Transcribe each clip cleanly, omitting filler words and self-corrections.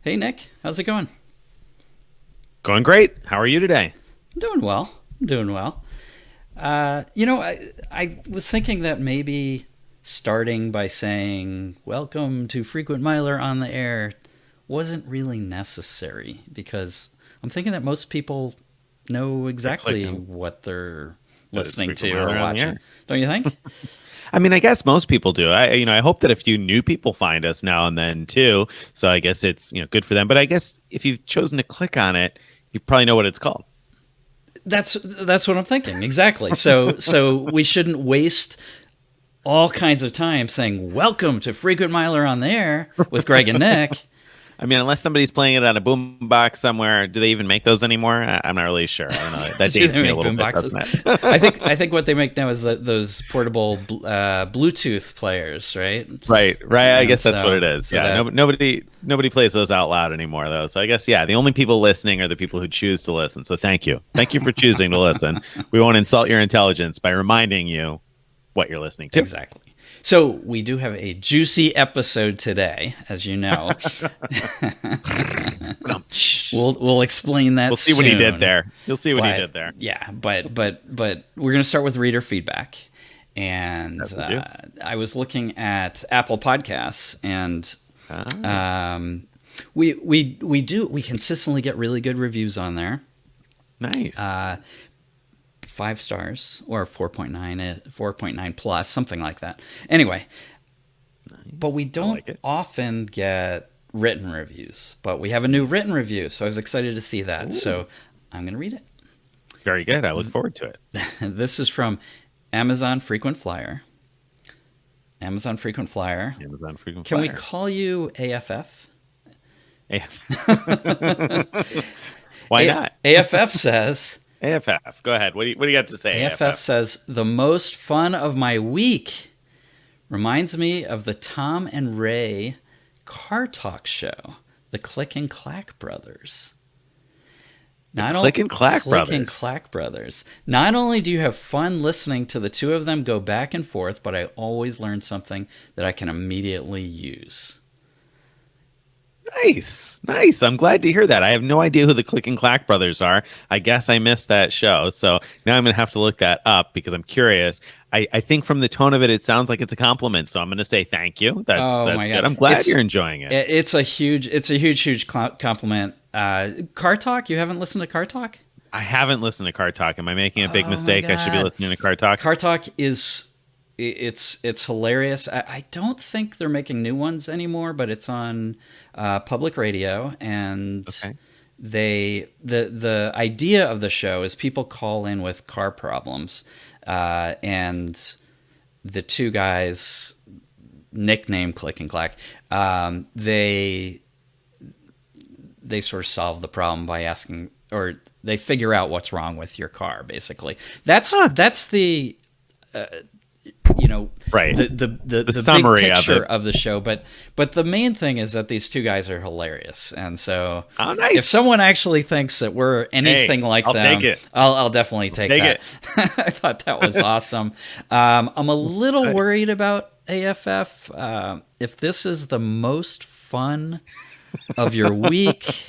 Hey Nick, how's it going? Going great. How are you today? I'm doing well. I'm doing well. I was thinking that maybe starting by saying "Welcome to Frequent Miler on the Air" wasn't really necessary because I'm thinking that most people know They're exactly clicking what they're that it's listening frequent to or miler on the watching. air. Don't you think? I mean, I guess most people do. I hope that a few new people find us now and then too. So I guess it's good for them. But I guess if you've chosen to click on it, you probably know what it's called. That's what I'm thinking. Exactly. So we shouldn't waste all kinds of time saying "Welcome to Frequent Miler on the Air" with Greg and Nick. I mean, unless somebody's playing it on a boombox somewhere, do they even make those anymore? I'm not really sure. I don't know. That Do dates they me a make little boom bit, boxes? doesn't I think what they make now is those portable Bluetooth players, right? Right, right. I And guess that's what so it is. so Yeah, that nobody plays those out loud anymore, though. So I guess yeah, the only people listening are the people who choose to listen. So thank you for choosing to listen. We won't insult your intelligence by reminding you what you're listening to. exactly. So we do have a juicy episode today, as you know. We'll explain that We'll see what he did soon. there. You'll see what he But did there. yeah, but we're gonna start with reader feedback. And As we do. I was looking at Apple Podcasts, and Ah, um, we consistently get really good reviews on there. nice, 5 stars or 4.9, 4.9 plus, something like that. Anyway, but we nice. I don't like it. often get written reviews. But we have a new written review, so I was excited to see that. Ooh, So I'm going to read very good. I look forward to it. it. This is from Amazon Frequent Flyer. Amazon Frequent Flyer. Amazon frequent Can we flyer. call you AFF? Hey. Why not? AFF says AFF. Go ahead. What do you got to say, AFF AFF? says the most fun of my week reminds me of the Tom and Ray car talk show, the Click and Clack Brothers. The Not Click only and Clack Click and brothers. Clack Brothers. Not only do you have fun listening to the two of them go back and forth, but I always learn something that I can immediately use. Nice, nice. I'm glad to hear that. I have no idea who the Click and Clack brothers are. I guess I missed that show, so now I'm gonna have to look that up because I'm curious. I think from the tone of it, it sounds like it's a compliment, so I'm gonna say thank you. That's Oh that's my good. god, I'm glad you're enjoying it. it's a huge compliment. Car Talk. You haven't listened to Car Talk? I haven't listened to Car Talk. Am I making a big Oh my mistake? I should be god, listening to Car Talk. Car Talk is it's hilarious. I don't think they're making new ones anymore, but it's on public radio, and Okay. the idea of the show is people call in with car problems, and the two guys nicknamed Click and Clack, they sort of solve the problem by asking, or they figure out what's wrong with your car. Basically, Huh. that's the you know Right. The the big summary of picture it. of the show. But the main thing is that these two guys are hilarious, and so Oh, if nice. someone actually thinks that we're anything Hey, like I'll take them, it. I'll definitely take Take that. it. I thought that was awesome. I'm a little Good. worried about AFF. If this is the most fun of your week,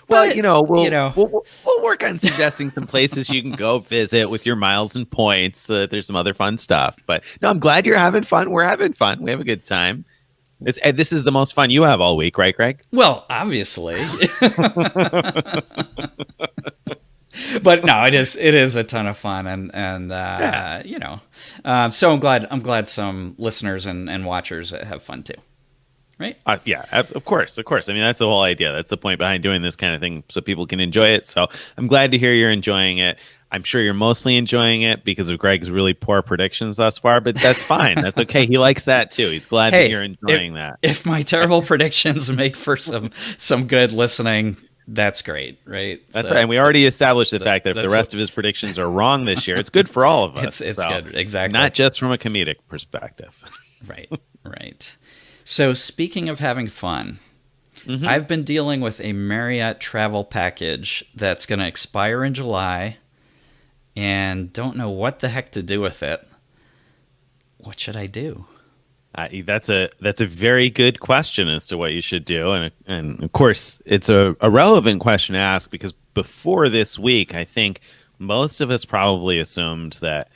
Well, but we'll, we'll work on suggesting some places you can go visit with your miles and points. So that there's some other fun stuff. But no, I'm glad you're having fun. We're having fun. We have a good time. This is the most fun you have all week, right, Greg? well, obviously. But no, it is a ton of fun, and Yeah. so I'm glad some listeners and watchers have fun too, right? Yeah, of course, of course. I mean, that's the whole idea. That's the point behind doing this kind of thing, so people can enjoy it. So I'm glad to hear you're enjoying it. I'm sure you're mostly enjoying it because of Greg's really poor predictions thus far, but that's fine. That's okay. He likes that too. He's glad that Hey, you're if enjoying that. if my terrible predictions make for some good listening, that's great, right? That's right. So And we already established the fact that if the that's what rest of his predictions are wrong this year, it's good for all of us. it's So, good, exactly. not just from a comedic perspective. Right, right. So speaking of having fun, Hmm. I've been dealing with a Marriott travel package that's going to expire in July and don't know what the heck to do with it. What should I do? That's a very good question as to what you should do, and of course it's a relevant question to ask because before this week, I think most of us probably assumed that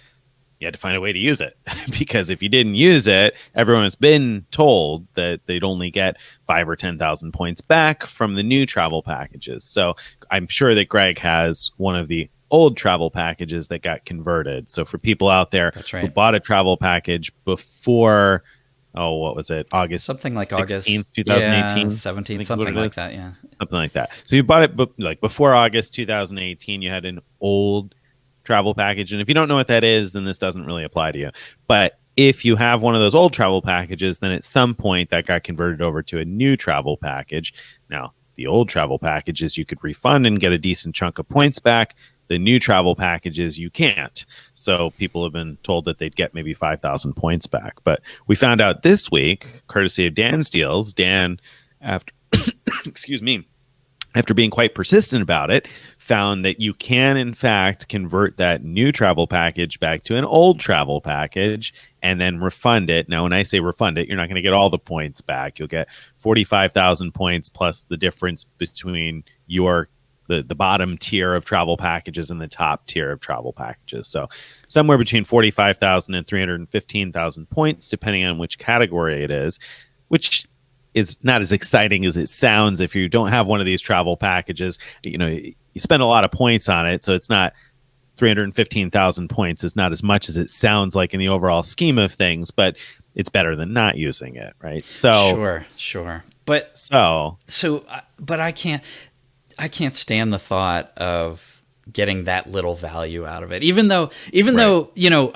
you had to find a way to use it because if you didn't use it, everyone's been told that they'd only get 5 or 10,000 points back from the new travel packages. So I'm sure that Greg has one of the old travel packages that got converted. So for people out there That's who right. bought a travel package before, what was it, August Something like 16th, August, yeah, 2018, I 17th, think is what something it like is, that. Yeah. something like that. So you bought it like before August 2018, you had an old travel package. And if you don't know what that is, then this doesn't really apply to you. But if you have one of those old travel packages, then at some point that got converted over to a new travel package. Now, the old travel packages you could refund and get a decent chunk of points back. The new travel packages you can't. So people have been told that they'd get maybe 5,000 points back. But we found out this week, courtesy of Dan's deals, Dan, after excuse me, after being quite persistent about it, found that you can, in fact, convert that new travel package back to an old travel package and then refund it. Now, when I say refund it, you're not going to get all the points back. You'll get 45,000 points plus the difference between the bottom tier of travel packages and the top tier of travel packages. So somewhere between 45,000 and 315,000 points, depending on which category it is, which is not as exciting as it sounds if you don't have one of these travel packages. You spend a lot of points on it, so it's not 315,000 points is not as much as it sounds like in the overall scheme of things, but it's better than not using it, right? Sure. But I can't stand the thought of getting that little value out of it. Even though,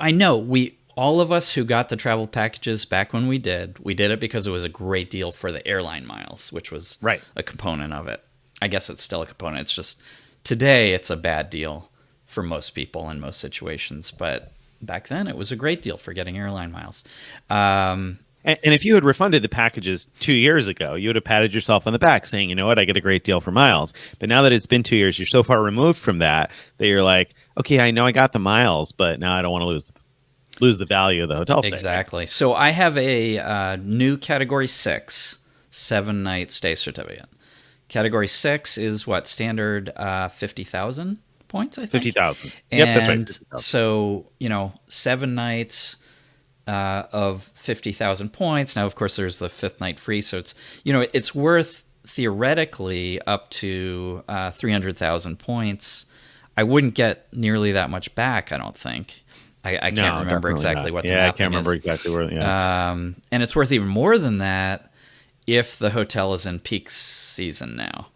I know all of us who got the travel packages back when we did it because it was a great deal for the airline miles, which was right. a component of it. I guess it's still a component. It's just today it's a bad deal for most people in most situations, but back then it was a great deal for getting airline miles. And if you had refunded the packages 2 years ago, you would have patted yourself on the back saying, you know what, I get a great deal for miles. But now that it's been 2 years, you're so far removed from that you're like, okay, I know I got the miles, but now I don't want to lose the value of the hotel stay. Exactly. So I have a new Category 6 7-night stay certificate. Category 6 is what? Standard 50,000 points, I think? 50,000. Yep, that's right. And 50,000. so, 7 nights of 50,000 points. Now, of course, there's the 5th night free. So it's worth theoretically up to 300,000 points. I wouldn't get nearly that much back, I don't think. I can't remember exactly what the mapping is. I can't remember exactly where. Yeah. And it's worth even more than that if the hotel is in peak season now.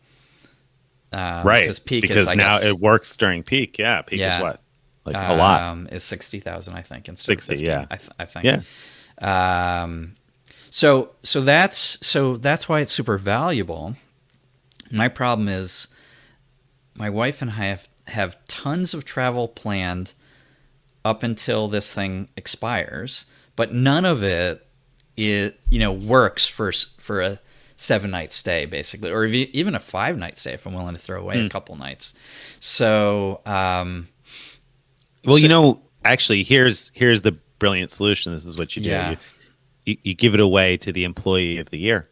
Right. Because now it works during peak. Yeah. Peak is what? Like a lot. Is 60,000, I think, instead 60, of 50, yeah. I think. Yeah. So that's why it's super valuable. My problem is my wife and I have tons of travel planned up until this thing expires, but none of it works for a 7-night stay, basically, or even a 5-night stay if I'm willing to throw away a couple nights. So, actually, here's the brilliant solution. This is what you do. Yeah. You give it away to the employee of the year.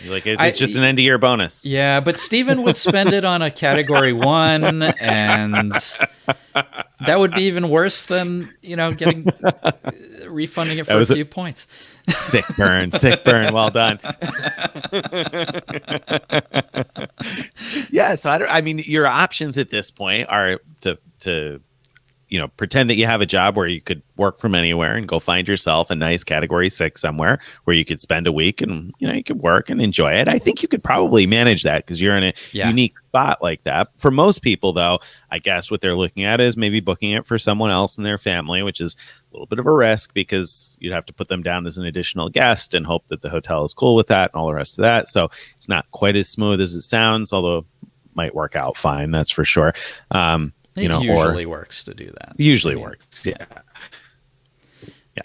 You're like, it's just an end of year bonus. Yeah, but Steven would spend it on a Category 1, and that would be even worse than refunding it for a few points. Sick burn. Well done. Yeah, so I mean, your options at this point are to pretend that you have a job where you could work from anywhere and go find yourself a nice Category 6 somewhere where you could spend a week and you could work and enjoy it. I think you could probably manage that because you're in a unique spot like that. For most people, though, I guess what they're looking at is maybe booking it for someone else in their family, which is a little bit of a risk because you'd have to put them down as an additional guest and hope that the hotel is cool with that and all the rest of that. So it's not quite as smooth as it sounds, although it might work out fine. That's for sure. It usually works to do that. Usually works, yeah. Yeah,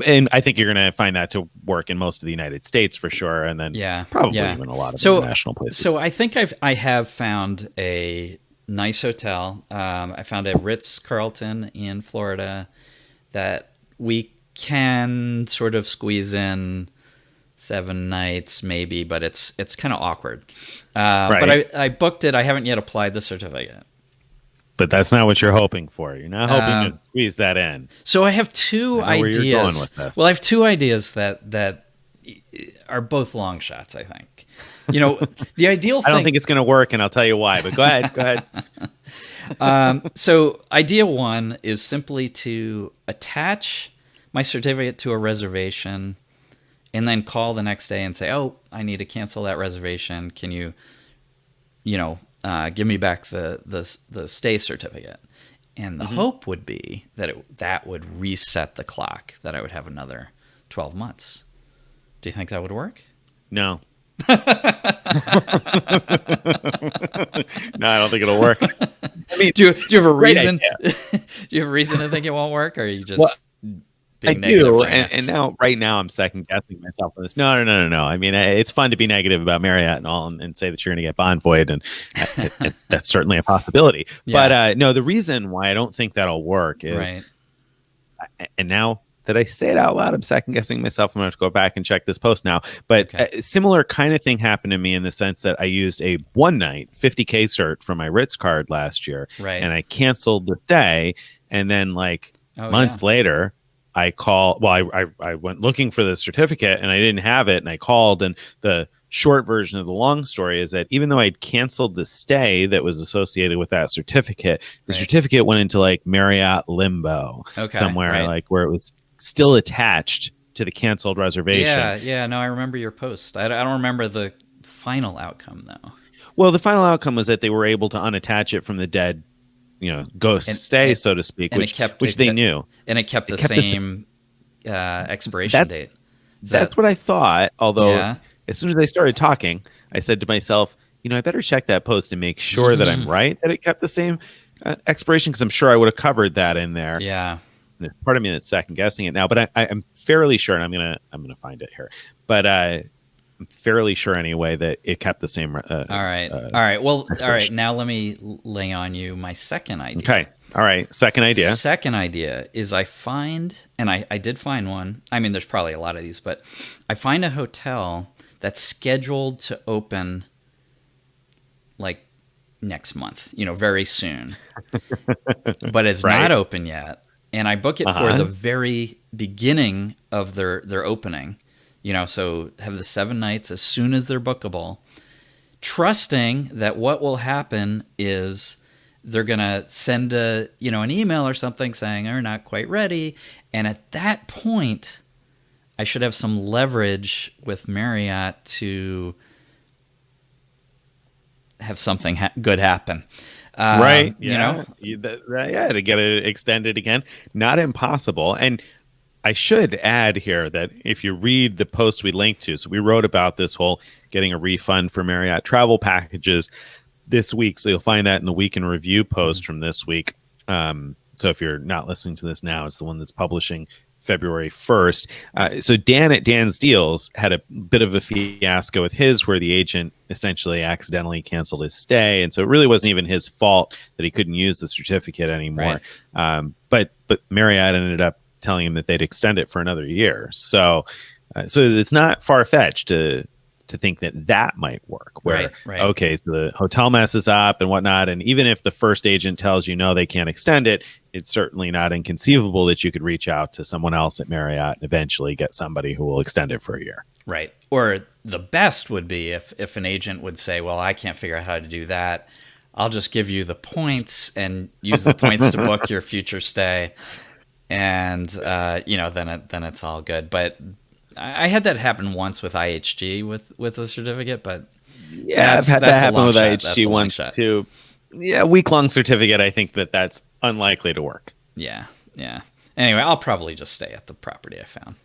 and I think you're going to find that to work in most of the United States for sure, and then probably even a lot of international places. So I think I have found a nice hotel. I found a Ritz-Carlton in Florida that we can sort of squeeze in 7 nights maybe, but it's kind of awkward. But Right. I booked it. I haven't yet applied the certificate. But that's not what you're hoping for. You're not hoping to Um, squeeze that in. so I have two I know where you're going ideas. with this. Well, I have two ideas that are both long shots, I think. The ideal I thing. don't think it's going to work, and I'll tell you why. But go ahead. Go ahead. So idea one is simply to attach my certificate to a reservation and then call the next day and say, "Oh, I need to cancel that reservation. Can you, give me back the stay certificate?" And the hope would be that that would reset the clock, that I would have another 12 months. Do you think that would work? No. No, I don't think it'll work. I mean, Do you have a reason? idea. Do you have a reason to think it won't work, or are you just Well, I being negative do, right now? and now, right now, I'm second guessing myself on this. No. I mean, it's fun to be negative about Marriott and all, and say that you're going to get bond void, and that's certainly a possibility. Yeah. But no, the reason why I don't think that'll work is, Right. and now that I say it out loud, I'm second guessing myself. I'm going to have to go back and check this post now. But Okay. a similar kind of thing happened to me in the sense that I used a one night 50K cert from my Ritz card last year, Right. and I canceled the stay, and then Oh, months yeah. later, I called. Well, I went looking for the certificate and I didn't have it, and I called. And the short version of the long story is that even though I'd canceled the stay that was associated with that certificate, the Right. certificate went into Marriott limbo Okay, somewhere, right. where it was still attached to the canceled reservation. Yeah. No, I remember your post. I don't remember the final outcome though. Well, the final outcome was that they were able to unattach it from the dead, ghost And- stay, and- so to speak, and which they knew. And it kept the kept the same expiration date. That's what I thought. Although, Yeah. as soon as they started talking, I said to myself, I better check that post and make sure that I'm right, that it kept the same expiration, because I'm sure I would have covered that in there. Yeah. And there's part of me that's second guessing it now, but I'm fairly sure, and I'm gonna find it here. But I'm fairly sure anyway that it kept the same. All right. Well, all right. expiration. Now let me lay on you my second idea. Okay. All right. Second idea. Second idea is I find, and I did find one. I mean, there's probably a lot of these, but I find a hotel that's scheduled to open next month, very soon, but it's Right. not open yet. And I book it for the very beginning of their opening, so have the 7 nights as soon as they're bookable, trusting that what will happen is they're going to send an email or something saying they're not quite ready. And at that point, I should have some leverage with Marriott to have something good happen. Right. Yeah. To get it extended again. Not impossible. And I should add here that if you read the post we linked to, so we wrote about this whole getting a refund for Marriott Travel Packages this week. So you'll find that in the Week in Review post from this week. So if you're not listening to this now, it's the one that's publishing February 1st. So Dan at Dan's Deals had a bit of a fiasco with his, where the agent essentially accidentally canceled his stay. And so it really wasn't even his fault that he couldn't use the certificate anymore. Right. But Marriott ended up telling him that they'd extend it for another year. So it's not far-fetched to think that might work, where, Right. okay, so the hotel messes up and whatnot. And even if the first agent tells you, no, they can't extend it, it's certainly not inconceivable that you could reach out to someone else at Marriott and eventually get somebody who will extend it for a year. Right. Or the best would be if an agent would say, well, I can't figure out how to do that. I'll just give you the points and use the points to book your future stay. And, then it's all good. But I had that happen once with IHG with a certificate, but yeah, I've had that happen with IHG once shot. too. Yeah, week-long certificate. I think that's unlikely to work. Yeah. Anyway, I'll probably just stay at the property I found.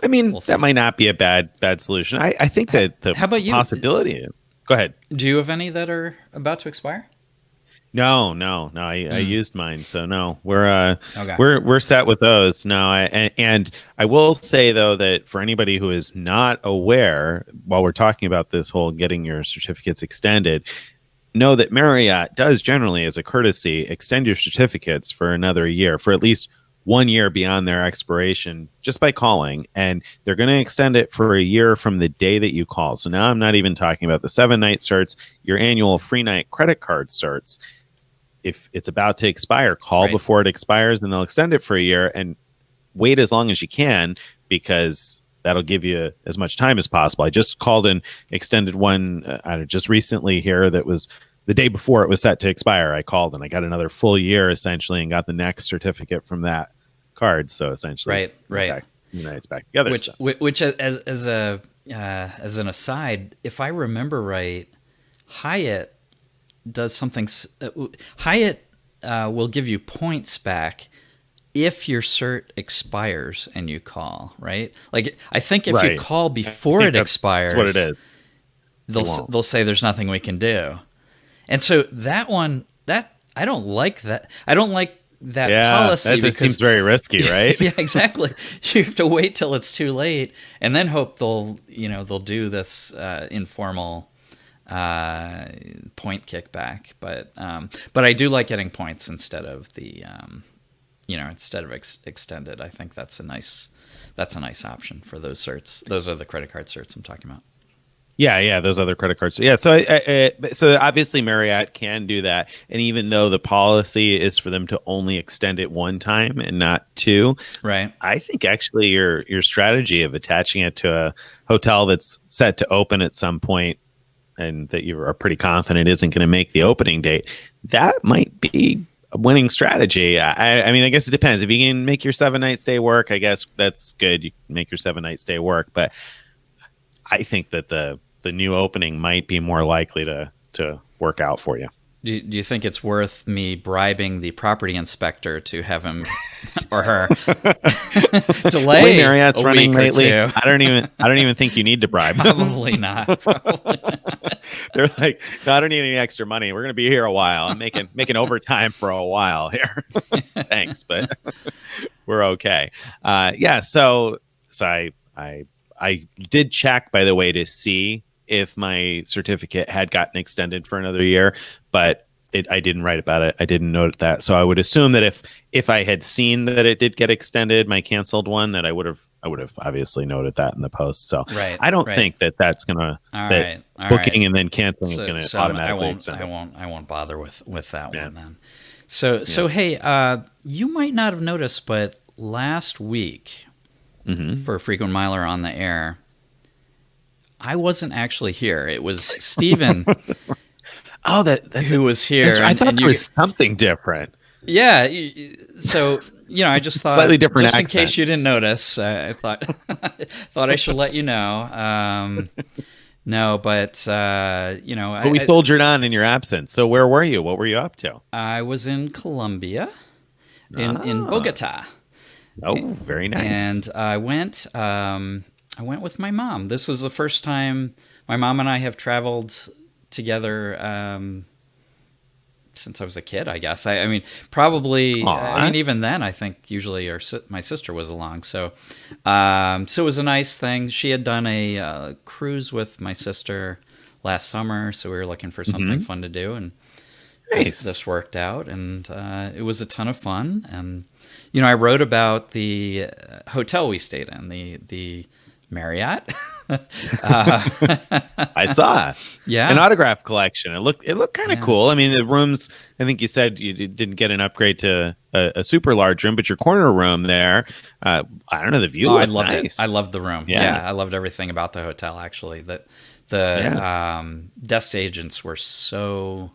I mean, We'll see. that might not be a bad solution. I think that the How about you? possibility. Go ahead. Do you have any that are about to expire? No. I used mine, so no. We're Okay. we're set with those. No, and I will say though that for anybody who is not aware, while we're talking about this whole getting your certificates extended, know that Marriott does generally, as a courtesy, extend your certificates for another year, for at least 1 year beyond their expiration just by calling, and they're going to extend it for a year from the day that you call. So now I'm not even talking about the 7-night certs, your annual free night credit card certs. If it's about to expire, call Right. before it expires, and they'll extend it for a year, and wait as long as you can, because that'll give you as much time as possible. I just called and extended one just recently here that was the day before it was set to expire. I called and I got another full year essentially and got the next certificate from that card. So essentially, Right. Unites back together. Which as a as an aside, if I remember right, Hyatt does something. Hyatt will give you points back if your cert expires and you call, right? Like I think if you call before it expires, that's what it is. They'll say there's nothing we can do. And so that one, that I don't like that. I don't like that policy because seems very risky, right? Yeah, exactly. You have to wait till it's too late and then hope they'll do this informal point kickback. But I do like getting points instead of the extended. I think that's a nice option for those certs. Those are the credit card certs I'm talking about. Yeah, those other credit cards. Yeah, so obviously Marriott can do that, and even though the policy is for them to only extend it one time and not two, right? I think actually your strategy of attaching it to a hotel that's set to open at some point and that you are pretty confident isn't going to make the opening date, that might be a winning strategy. I mean, I guess it depends. If you can make your 7-night stay work, I guess that's good. You can make your 7-night stay work, but I think that the new opening might be more likely to work out for you. Do you think it's worth me bribing the property inspector to have him or her delay? Way Marriott's running lately. I don't even think you need to bribe. Probably not. They're like, no, I don't need any extra money. We're going to be here a while. I'm making overtime for a while here. Thanks, but we're okay. So I did check, by the way, to see if my certificate had gotten extended for another year, but I didn't write about it. I didn't note that. So I would assume that if I had seen that it did get extended, my canceled one, that I would have obviously noted that in the post. So I don't think that's gonna booking and then canceling is gonna automatically extend. I won't bother with that one then. So hey, you might not have noticed, but last week. Mm-hmm. For Frequent Miler on the Air, I wasn't actually here. It was Steven who was here. I thought there was something different. Yeah. So, I just thought, slightly different just accent. In case you didn't notice, I thought I should let you know. No, but, But we soldiered on in your absence. So where were you? What were you up to? I was in Colombia, in Bogota. Oh, very nice. And I went with my mom. This was the first time my mom and I have traveled together since I was a kid, I guess. I mean, probably. Even then, I think usually my sister was along. So it was a nice thing. She had done a cruise with my sister last summer, so we were looking for something fun to do, and this worked out, and it was a ton of fun. And I wrote about the hotel we stayed in, the Marriott. I saw, an autograph collection. It looked kind of cool. I mean, the rooms. I think you said you didn't get an upgrade to a super large room, but your corner room there. I don't know, the view. I loved it. I loved the room. Yeah. I loved everything about the hotel. Actually, the desk agents were so.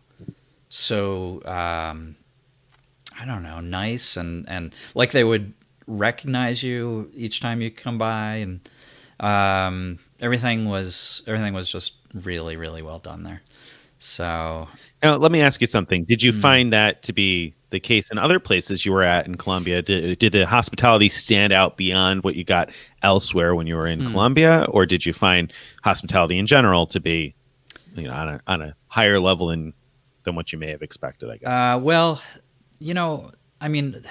I don't know, nice and like they would recognize you each time you come by, and everything was just really, really well done there. So now let me ask you something. Did you find that to be the case in other places you were at in Colombia? Did the hospitality stand out beyond what you got elsewhere when you were in Colombia, or did you find hospitality in general to be on a higher level than what you may have expected, I guess? Well, I mean,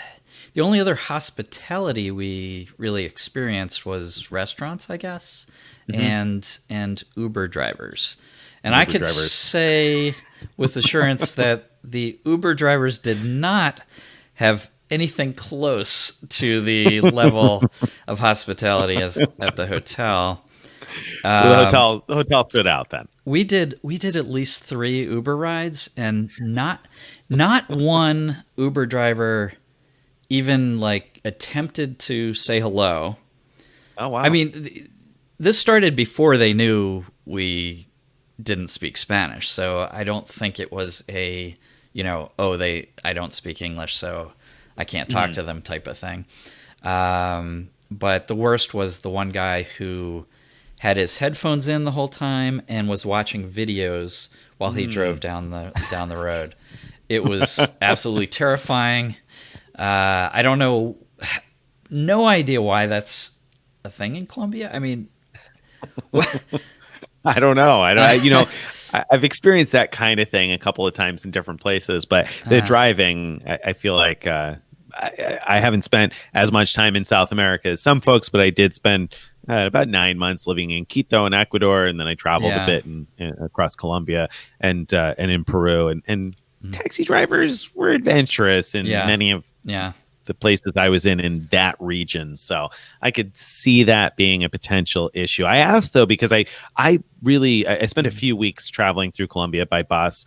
the only other hospitality we really experienced was restaurants, I guess, and Uber drivers. And I could say with assurance that the Uber drivers did not have anything close to the level of hospitality as at the hotel. So Um, the hotel stood out then. we did at least 3 Uber rides, and not one Uber driver even like attempted to say hello. Oh I wow. mean, this started before they knew we didn't speak Spanish, so I don't think it was a, oh, I don't speak English, so I can't talk Mhm. to them type of thing. But the worst was the one guy who had his headphones in the whole time and was watching videos while he drove Mm. down the road. It was absolutely terrifying. I don't know, no idea why that's a thing in Colombia. I mean, I don't know. I don't. uh, I've experienced that kind of thing a couple of times in different places, but the driving, I feel like I haven't spent as much time in South America as some folks, but I did spend about 9 months living in Quito in Ecuador, and then I traveled a yeah, bit across Colombia and in Peru, and taxi drivers were adventurous in yeah, many of yeah, the places I was in that region. So I could see that being a potential issue. I asked though because I spent a few weeks traveling through Colombia by bus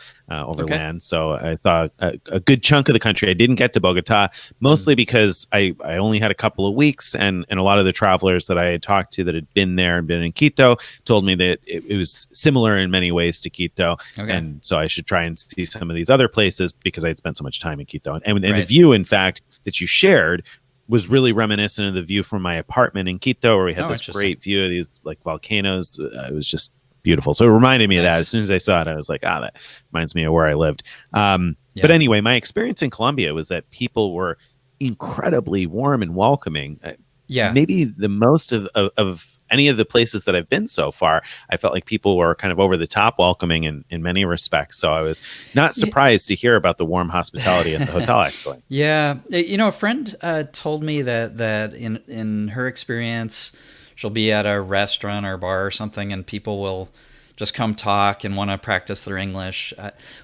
okay, overland. So I thought a good chunk of the country. I didn't get to Bogota mostly because I only had a couple of weeks, and a lot of the travelers that I had talked to that had been there and been in Quito told me that it was similar in many ways to Quito, okay, and so I should try and see some of these other places because I had spent so much time in Quito. And the right. view, in fact, that you shared was really reminiscent of the view from my apartment in Quito, where we had Oh, this interesting. great view of these like volcanoes. It was just beautiful. So it reminded me of that. As Nice. soon as I saw it, I was like, that reminds me of where I lived. But Yeah, anyway, my experience in Colombia was that people were incredibly warm and welcoming. yeah. Maybe the most of any of the places that I've been so far, I felt like people were kind of over the top welcoming in many respects. So I was not Yeah. surprised to hear about the warm hospitality at the hotel, actually. Yeah, a friend told me that in her experience, she'll be at a restaurant or bar or something, and people will just come talk and want to practice their English.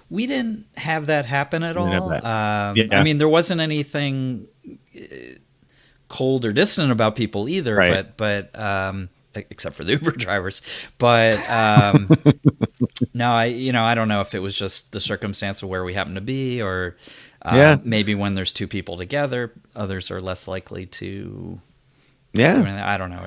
We didn't have that happen at You didn't have all. that. I Yeah, mean, there wasn't anything cold or distant about people either, right. but except for the Uber drivers. But no, I don't know if it was just the circumstance of where we happen to be, or Yeah, maybe when there's two people together, others are less likely to do yeah. anything. I don't know.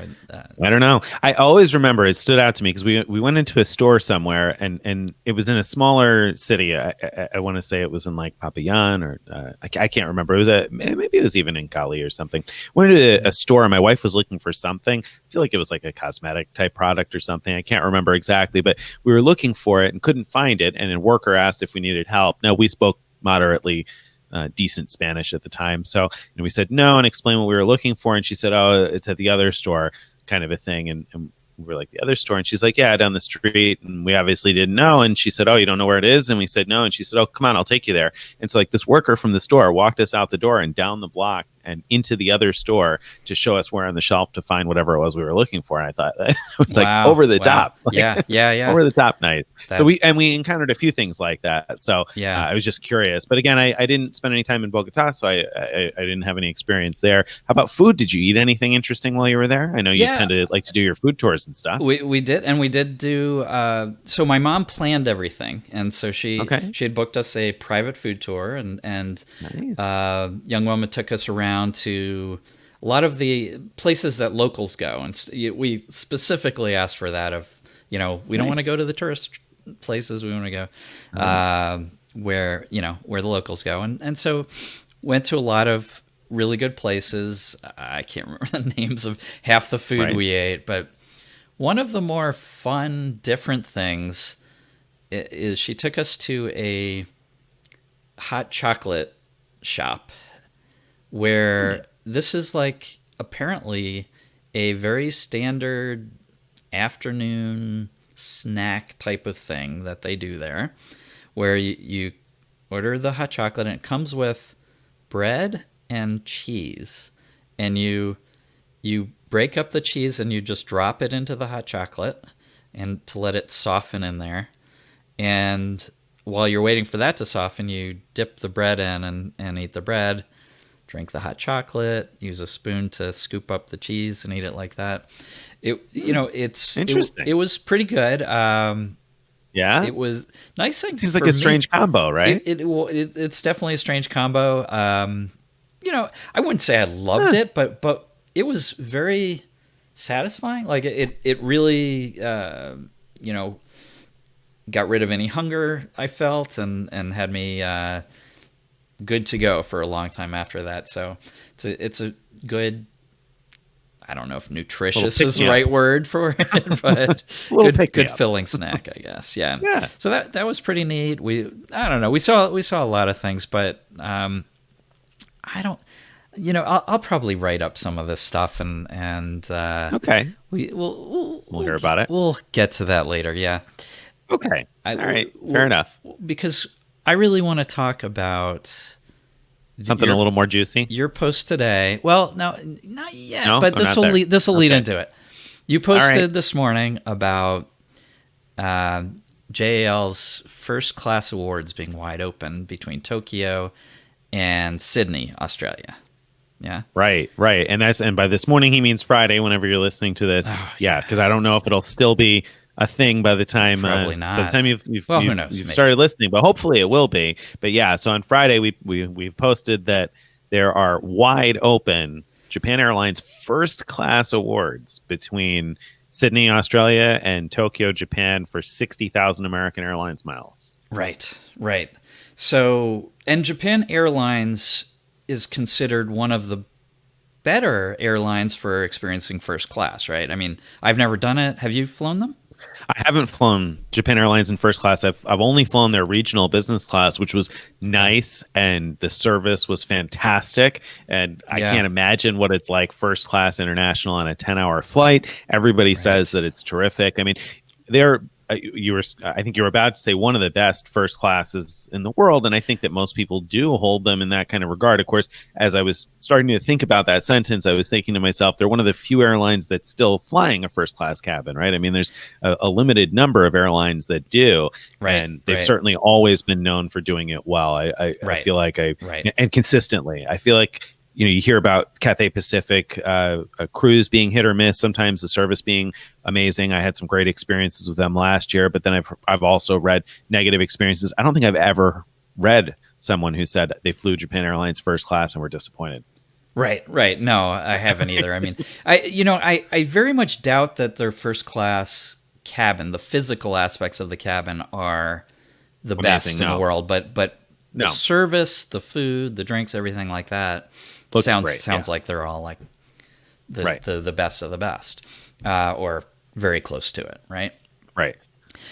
I don't know. I always remember it stood out to me because we went into a store somewhere and it was in a smaller city. I want to say it was in like Papayan or I can't remember. It was maybe it was even in Cali or something. Went into a store and my wife was looking for something. I feel like it was like a cosmetic type product or something. I can't remember exactly, but we were looking for it and couldn't find it. And a worker asked if we needed help. Now we spoke moderately decent Spanish at the time. So, and we said no and explained what we were looking for. And she said, oh, it's at the other store, kind of a thing. And we were like, the other store? And she's like, yeah, down the street. And we obviously didn't know. And she said, oh, you don't know where it is? And we said, no. And she said, oh, come on, I'll take you there. And so, like, this worker from the store walked us out the door and down the block and into the other store to show us where on the shelf to find whatever it was we were looking for. And I thought that was like Wow, over the wow, top, like yeah, yeah, yeah. over the top nice. So That's we encountered a few things like that. So yeah. I was just curious. But again, I didn't spend any time in Bogota, so I didn't have any experience there. How about food? Did you eat anything interesting while you were there? I know you Yeah, tend to like to do your food tours and stuff. we did, and we did do. So my mom planned everything, and so she Okay, she had booked us a private food tour, and nice. young woman took us around to a lot of the places that locals go, and we specifically asked for that. We don't want to Nice. go to the tourist places. We want to go Uh, where the locals go, and so went to a lot of really good places. I can't remember the names of half the food right. we ate, but one of the more fun, different things is she took us to a hot chocolate shop Hmm. where this is like apparently a very standard afternoon snack type of thing that they do there, where you order the hot chocolate and it comes with bread and cheese, and you break up the cheese and you just drop it into the hot chocolate and to let it soften in there. And while you're waiting for that to soften, you dip the bread in and eat the bread. drink the hot chocolate, use a spoon to scoop up the cheese and eat it like that. It Interesting. was pretty good. Yeah. It was nice thing It seems like for a me. strange combo, right? It's definitely a strange combo. I wouldn't say I loved Huh. it, but it was very satisfying. Like it really got rid of any hunger I felt and had me good to go for a long time after that. So it's a good. I don't know if Little nutritious pick is the me up. right word for it, but A little pick me good up. filling snack, I guess. Yeah. Yeah. So that was pretty neat. I don't know. We saw a lot of things, but I don't. I'll probably write up some of this stuff and Okay. We'll we'll hear about it. we'll get to that later. Yeah. Okay. I All right. Fair well, enough. because I really want to talk about Something a your little more juicy. your post today. Well, no, not yet, No, but I'm not there. this will lead Okay. into it. You All right. posted this morning about uh, JAL's first class awards being wide open between Tokyo and Sydney, Australia. Yeah. Right, right. And by this morning he means Friday whenever you're listening to this. Oh, Yeah, because I don't know if it'll still be a thing by the time probably not. Well, who knows? you've Maybe. started listening, but hopefully it will be. But yeah, so on Friday we've posted that there are wide open Japan Airlines first class awards between Sydney, Australia and Tokyo, Japan for 60,000 American Airlines miles. Right, right. So, and Japan Airlines is considered one of the better airlines for experiencing first class, right? I mean, I've never done it. Have you flown them? I haven't flown Japan Airlines in first class. I've only flown their regional business class, which was nice, and the service was fantastic. And I Yeah. can't imagine what it's like first class international on a 10-hour flight. Everybody says Right. that it's terrific. I mean, they're I think you were about to say one of the best first classes in the world, and I think that most people do hold them in that kind of regard. Of course, as I was starting to think about that sentence, I was thinking to myself, they're one of the few airlines that's still flying a first class cabin, right? I mean, there's a limited number of airlines that do, Right. and they've Right. certainly always been known for doing it well. I Right. feel like Right. and consistently. I feel like you hear about Cathay Pacific a cruise being hit or miss. Sometimes the service being amazing. I had some great experiences with them last year, but then I've also read negative experiences. I don't think I've ever read someone who said they flew Japan Airlines first class and were disappointed. Right, right. No, I haven't either. I mean, I very much doubt that their first class cabin, the physical aspects of the cabin are the best Amazing, in the no. world, but the No. service, the food, the drinks, everything like that Looks sounds great, sounds yeah. like they're all like the Right. the best of the best, or very close to it, right? Right.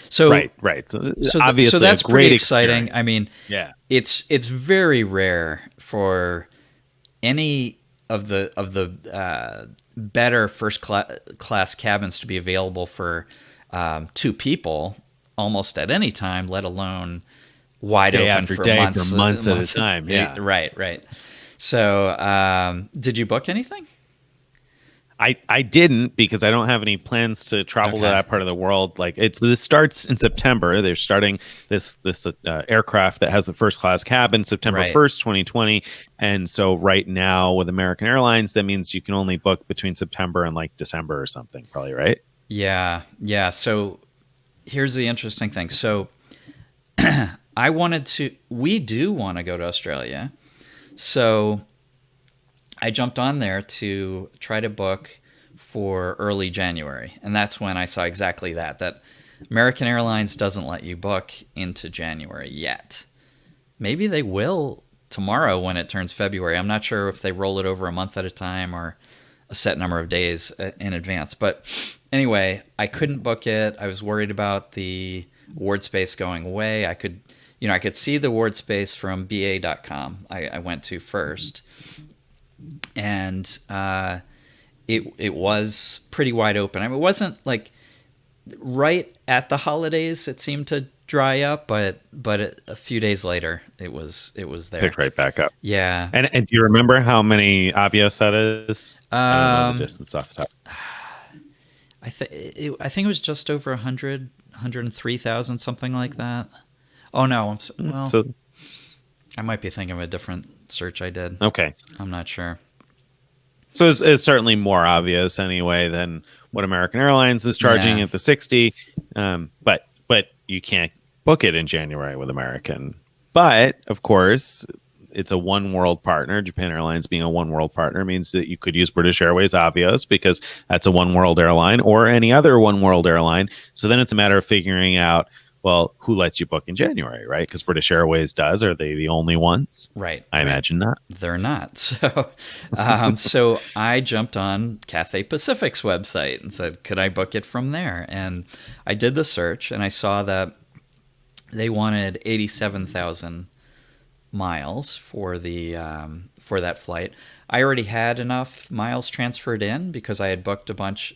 So Right. So, so obviously, that's a great pretty exciting. experience. I mean, Yeah. it's very rare for any of the better first class cabins to be available for two people almost at any time, let alone wide Day open after for day months, for months at a time. Yeah. right, right. So, did you book anything? I didn't because I don't have any plans to travel to Okay. that part of the world. Like this starts in September. They're starting this aircraft that has the first class cabin September Right. 1st, 2020. And so right now with American Airlines, that means you can only book between September and like December or something, probably, right? Yeah, yeah. So here's the interesting thing. So we do want to go to Australia. So I jumped on there to try to book for early January. And that's when I saw exactly that American Airlines doesn't let you book into January yet. Maybe they will tomorrow when it turns February. I'm not sure if they roll it over a month at a time or a set number of days in advance. But anyway, I couldn't book it. I was worried about the award space going away. I could see the award space from ba.com. I went to first. And it was pretty wide open. I mean, it wasn't like right at the holidays. It seemed to dry up, but a few days later, it was there. Picked right back up. Yeah. And do you remember how many avios that is? I don't know the distance off the top. I think it was just over 100, 103,000, something like that. Oh no, well, So I might be thinking of a different search I did. Okay. I'm not sure. So it's certainly more obvious anyway than what American Airlines is charging Yeah. at the 60. But you can't book it in January with American. But of course, it's a one world partner. Japan Airlines being a one world partner means that you could use British Airways, obvious, because that's a one world airline, or any other one world airline. So then it's a matter of figuring out, well, who lets you book in January, right? Because British Airways does. Are they the only ones? Right. I Right. imagine not. They're not. So I jumped on Cathay Pacific's website and said, could I book it from there? And I did the search, and I saw that they wanted 87,000 miles for that flight. I already had enough miles transferred in because I had booked a bunch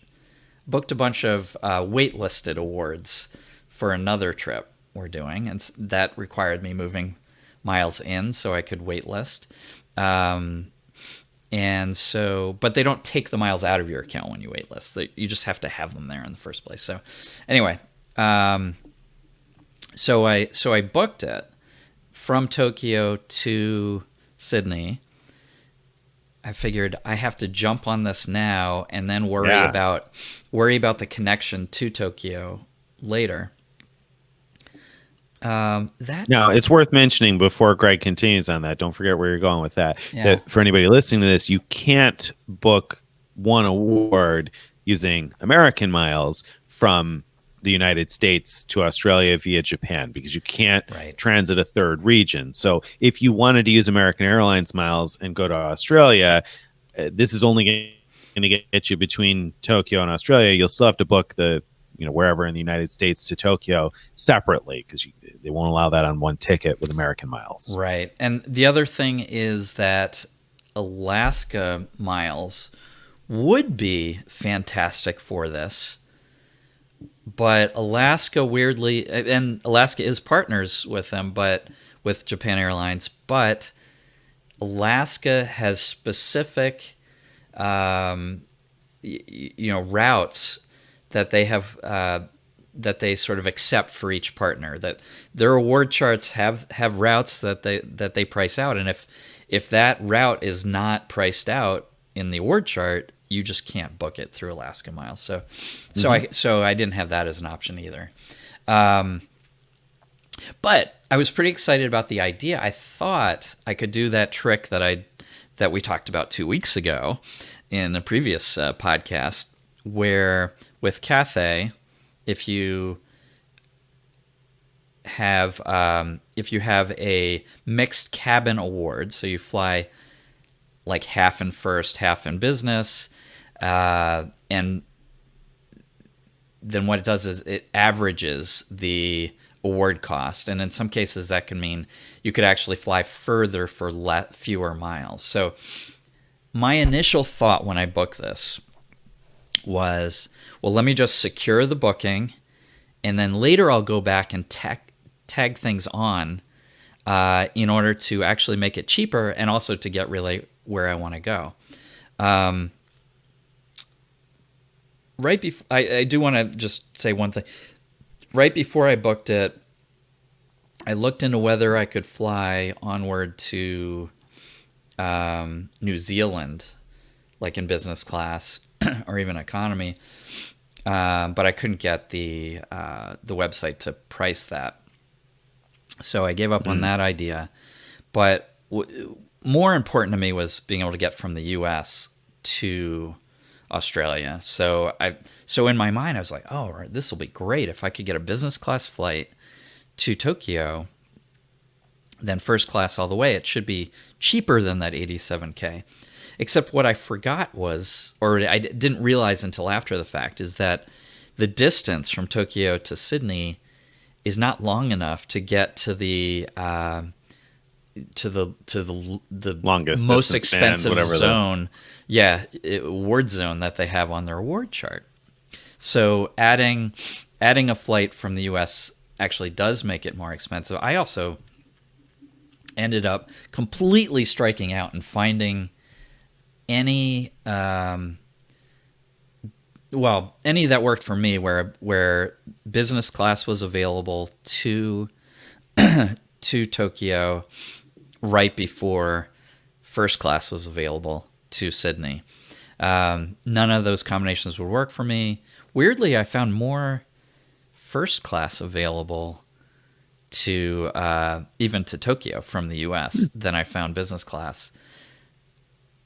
of waitlisted awards for another trip we're doing, and that required me moving miles in so I could waitlist. And so, but they don't take the miles out of your account when you waitlist. You just have to have them there in the first place. So, anyway, so I booked it from Tokyo to Sydney. I figured I have to jump on this now and then worry about the connection to Tokyo later. Now, it's worth mentioning before Greg continues on that. Don't forget where you're going with that. Yeah. That for anybody listening to this, you can't book one award using American miles from the United States to Australia via Japan, because you can't transit a third region. So if you wanted to use American Airlines miles and go to Australia, this is only going to get you between Tokyo and Australia. You'll still have to book the, wherever in the United States to Tokyo separately, because they won't allow that on one ticket with American miles. Right. And the other thing is that Alaska miles would be fantastic for this. But Alaska, weirdly, and Alaska is partners with them, but with Japan Airlines, but Alaska has specific, routes that they have, that they sort of accept for each partner. That their award charts have routes that they price out, and if that route is not priced out in the award chart, you just can't book it through Alaska Miles. So I didn't have that as an option either. But I was pretty excited about the idea. I thought I could do that trick that we talked about 2 weeks ago in a previous podcast, where with Cathay, if you have a mixed cabin award, so you fly like half in first, half in business, and then what it does is it averages the award cost, and in some cases that can mean you could actually fly further for fewer miles. So my initial thought when I booked this was, well, let me just secure the booking, and then later I'll go back and tag things on in order to actually make it cheaper and also to get really where I want to go. Right before, I do want to just say one thing. Right before I booked it, I looked into whether I could fly onward to New Zealand, like in business class or even economy, but I couldn't get the website to price that, so I gave up on that idea. But more important to me was being able to get from the U.S. to Australia. So in my mind, I was like, oh, this will be great if I could get a business class flight to Tokyo, then first class all the way. It should be cheaper than that $87K. Except what I forgot was, or I didn't realize until after the fact, is that the distance from Tokyo to Sydney is not long enough to get to the longest most expensive span, zone, award zone that they have on their award chart. So adding a flight from the U.S. actually does make it more expensive. I also ended up completely striking out and finding any that worked for me, where business class was available to Tokyo, right before first class was available to Sydney. None of those combinations would work for me. Weirdly, I found more first class available to even to Tokyo from the U.S. than I found business class.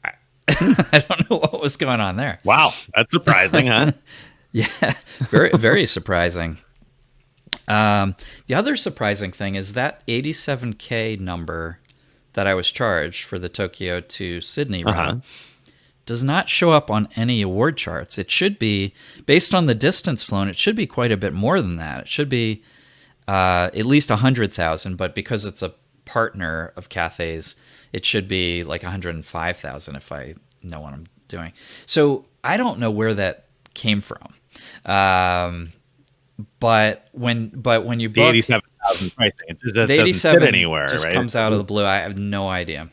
I don't know what was going on there. Wow, that's surprising, huh? Yeah, very very surprising. The other surprising thing is that 87K number that I was charged for the Tokyo to Sydney route does not show up on any award charts. It should be, based on the distance flown, it should be quite a bit more than that. It should be at least 100,000, but because it's a partner of Cathay's, it should be like 105,000 if I know what I'm doing. So I don't know where that came from. But when you The book 87,000 pricing, it just the doesn't 87 fit anywhere, just right? comes out of the blue. I have no idea.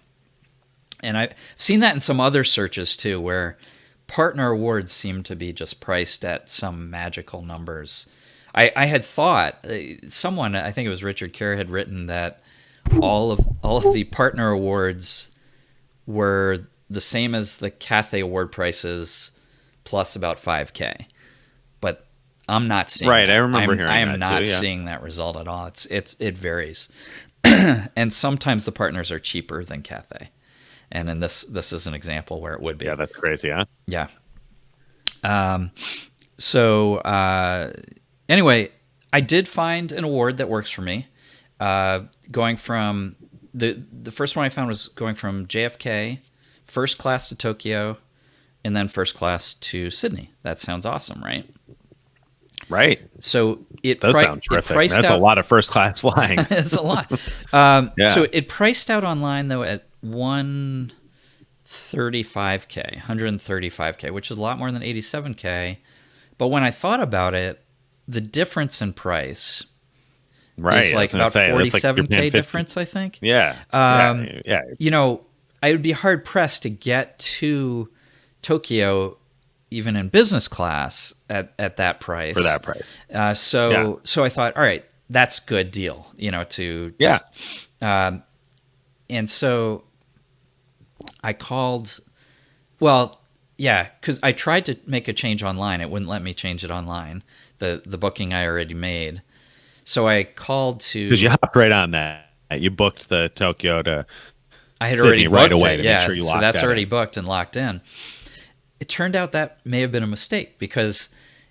And I've seen that in some other searches too, where partner awards seem to be just priced at some magical numbers. I had thought someone, I think it was Richard Kerr, had written that all of the partner awards were the same as the Cathay award prices plus about 5K. But I'm not seeing Right, that. I remember hearing I am that not too, yeah. seeing that result at all. It varies. And sometimes the partners are cheaper than Cathay. And in this is an example where it would be. Yeah, that's crazy, huh? Yeah. So anyway, I did find an award that works for me. Going from the first one I found was going from JFK, first class to Tokyo, and then first class to Sydney. That sounds awesome, right? Right. So it Does sound terrific. That's a lot of first class flying. It's a lot. Yeah. So it priced out online though at 135K, which is a lot more than 87K. But when I thought about it, the difference in price Right. is like about 47K difference, I think. Yeah. Yeah. You know, I would be hard pressed to get to Tokyo even in business class at that price. For that price. So I thought, all right, that's a good deal, you know, to Yeah. and so I called, because I tried to make a change online. It wouldn't let me change it online, the booking I already made. So I called to... Because you hopped right on that. You booked the Tokyo to I had Sydney already booked right away it, to yeah. make sure you locked so that's that already in. booked and locked in. It turned out that may have been a mistake, because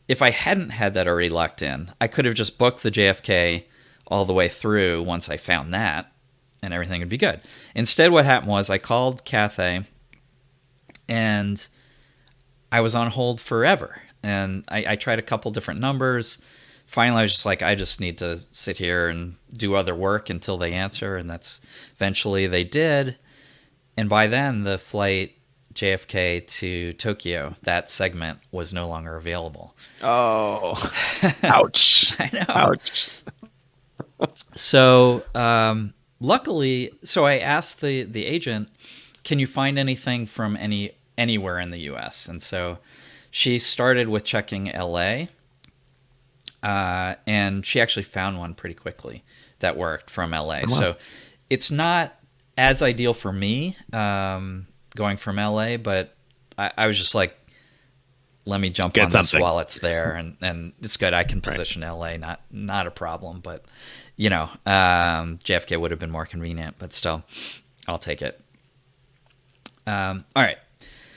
if I hadn't had that already locked in, I could have just booked the JFK all the way through once I found that, and everything would be good. Instead, what happened was I called Cathay, and I was on hold forever. And I tried a couple different numbers. Finally, I was just like, I just need to sit here and do other work until they answer. And that's eventually they did. And by then, the flight JFK to Tokyo, that segment was no longer available. Oh, ouch. I know. Ouch. So luckily, I asked the agent, can you find anything from anywhere in the U.S.? And so she started with checking L.A., and she actually found one pretty quickly that worked from LA. Oh, wow. So it's not as ideal for me going from LA, but I was just like, let me jump on this while it's there, and it's good. I can position LA, not a problem. But you know, JFK would have been more convenient, but still, I'll take it. All right.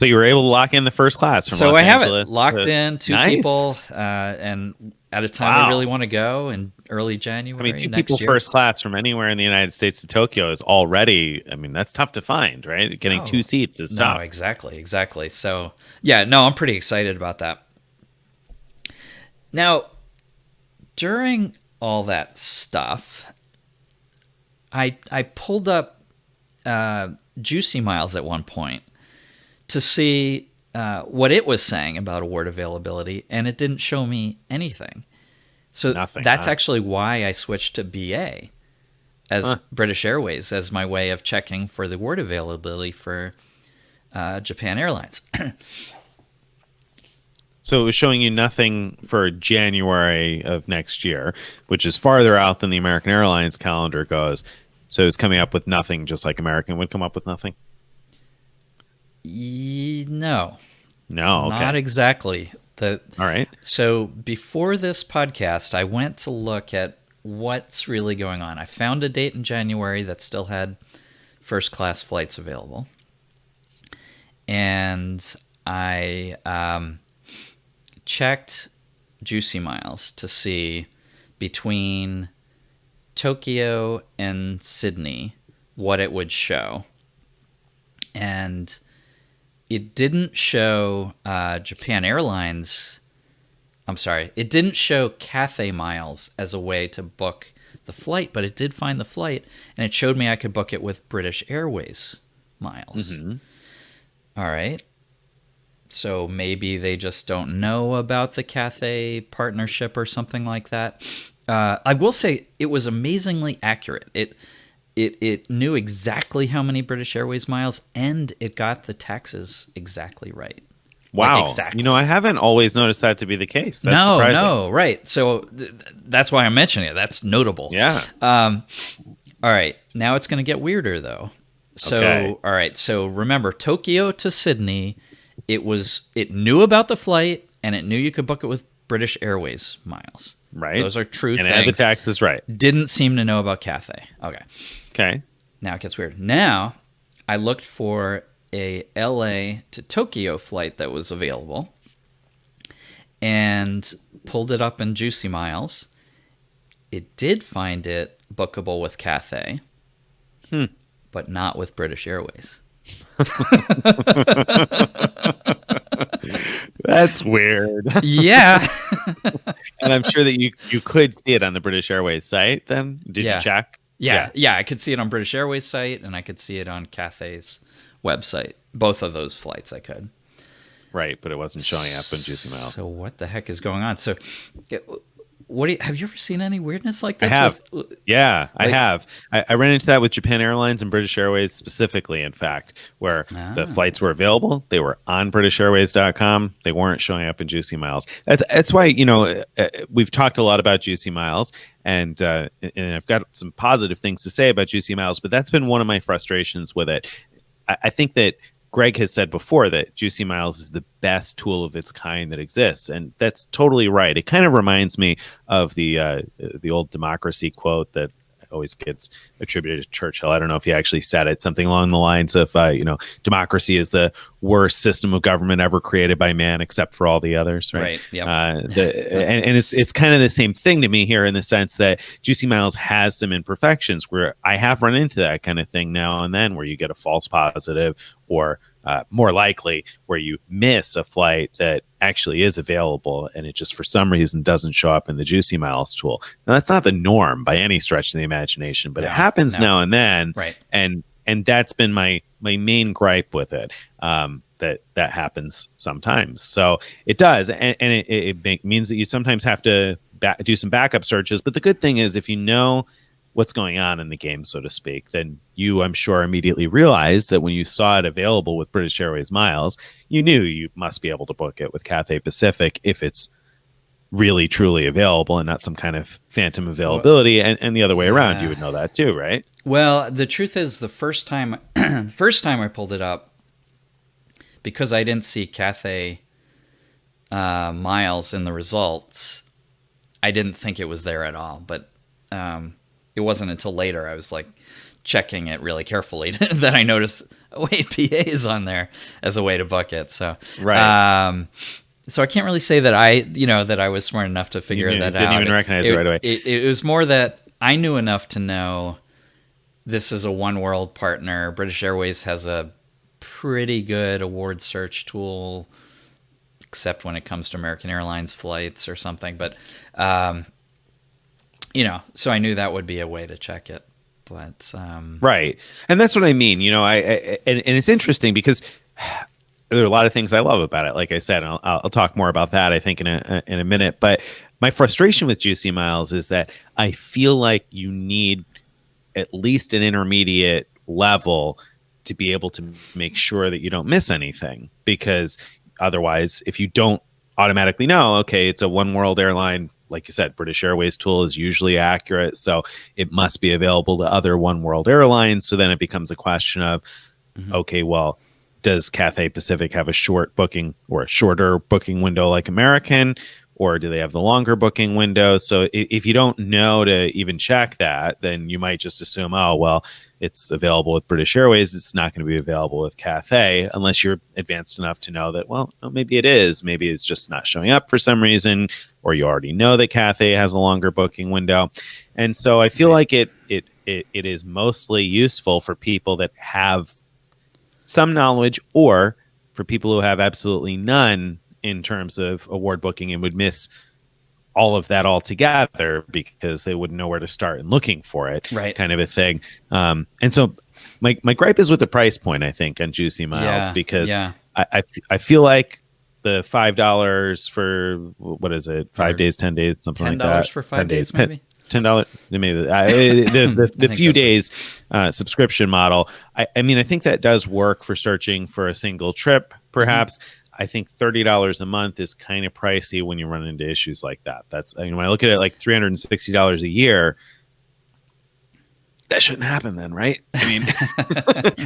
So you were able to lock in the first class from Los I have Angeles it locked in, two Nice. people, and at a time I really want to go in early January. I mean, two next people year. first class from anywhere in the United States to Tokyo is already, I mean, that's tough to find, right? Getting two seats is tough. No, exactly. So, yeah, no, I'm pretty excited about that. Now, during all that stuff, I pulled up Juicy Miles at one point to see what it was saying about award availability, and it didn't show me anything. So that's actually why I switched to BA as British Airways as my way of checking for the award availability for Japan Airlines. So it was showing you nothing for January of next year, which is farther out than the American Airlines calendar goes. So it's coming up with nothing, just like American would come up with nothing. No, No, not okay, exactly. all right. So before this podcast, I went to look at what's really going on. I found a date in January that still had first class flights available. And I checked Juicy Miles to see between Tokyo and Sydney what it would show. And it didn't show Japan Airlines. I'm sorry, it didn't show Cathay Miles as a way to book the flight, but it did find the flight, and it showed me I could book it with British Airways miles. Mm-hmm. All right. So maybe they just don't know about the Cathay partnership or something like that. I will say it was amazingly accurate. It knew exactly how many British Airways miles, and it got the taxes exactly right. Wow. Like exactly. I haven't always noticed that to be the case. That's No, surprising. no, right. So that's why I'm mentioning it. That's notable. Yeah. All right. Now it's going to get weirder, though. So, Okay. all right. So remember, Tokyo to Sydney, it knew about the flight, and it knew you could book it with British Airways miles. Right. Those are true and things. it had the taxes right. Didn't seem to know about Cathay. Okay. Okay. Now it gets weird. Now I looked for a LA to Tokyo flight that was available and pulled it up in Juicy Miles. It did find it bookable with Cathay, but not with British Airways. That's weird. Yeah. And I'm sure that you could see it on the British Airways site then. Did Yeah. you check? Yeah, I could see it on British Airways site, and I could see it on Cathay's website. Both of those flights I could. Right, but it wasn't showing up in Juicy Miles. So what the heck is going on? So, have you ever seen any weirdness like I this? have. Yeah, I like- have. I ran into that with Japan Airlines and British Airways specifically, in fact, where the flights were available. They were on BritishAirways.com. They weren't showing up in Juicy Miles. That's why, we've talked a lot about Juicy Miles, and I've got some positive things to say about Juicy Miles, but that's been one of my frustrations with it. I think that Greg has said before that Juicy Miles is the best tool of its kind that exists, and that's totally right. It kind of reminds me of the old democracy quote that always gets attributed to Churchill. I don't know if he actually said it, something along the lines of, democracy is the worst system of government ever created by man, except for all the others. Right. Yep. And it's kind of the same thing to me here in the sense that Juicy Miles has some imperfections where I have run into that kind of thing now and then, where you get a false positive or more likely where you miss a flight that actually is available and it just for some reason doesn't show up in the Juicy Miles tool. Now that's not the norm by any stretch of the imagination, but it happens now and then. Right. And that's been my main gripe with it. That happens sometimes. So it does, and it means that you sometimes have to do some backup searches. But the good thing is, if you know what's going on in the game, so to speak, then you, I'm sure, immediately realized that when you saw it available with British Airways miles, you knew you must be able to book it with Cathay Pacific if it's really truly available and not some kind of phantom availability. And the other way around, you would know that too, right? Well, the truth is, the first time I pulled it up, because I didn't see Cathay miles in the results, I didn't think it was there at all. But it wasn't until later I was like checking it really carefully that I noticed, oh, wait, PA is on there as a way to book it. So Right. So I can't really say that I was smart enough to figure that out. Didn't even recognize it right away. It was more that I knew enough to know this is a one world partner. British Airways has a pretty good award search tool, except when it comes to American Airlines flights or something. But, so I knew that would be a way to check it. But right. And that's what I mean. And it's interesting because there are a lot of things I love about it. Like I said, I'll talk more about that, I think, in a minute. But my frustration with Juicy Miles is that I feel like you need at least an intermediate level to be able to make sure that you don't miss anything. Because otherwise, if you don't automatically know, okay, it's a one world airline. Like you said, British Airways tool is usually accurate, so it must be available to other one world airlines. So then it becomes a question of, Hmm. okay, well, does Cathay Pacific have a short booking or a shorter booking window like American, or do they have the longer booking window? So if you don't know to even check that, then you might just assume, oh, well, it's available with British Airways. It's not going to be available with Cathay unless you're advanced enough to know that, well, no, maybe it is. Maybe it's just not showing up for some reason, or you already know that Cathay has a longer booking window. And so I feel Right. like it is mostly useful for people that have some knowledge, or for people who have absolutely none in terms of award booking and would miss all of that altogether because they wouldn't know where to start and looking for it, Right. kind of a thing. And so my gripe is with the price point, I think, on Juicy Miles, Yeah. because Yeah. I feel like the $5 for, what is it, Or 5 days, 10 days, something like $10 that, for 10 days, five days, maybe. $10, maybe I the think few that's right. days subscription model. I mean, I think that does work for searching for a single trip, Hmm. perhaps. I think $30 a month is kind of pricey when you run into issues like that. That's, I mean, when I look at it, like $360 a year, that shouldn't happen then, right? I mean,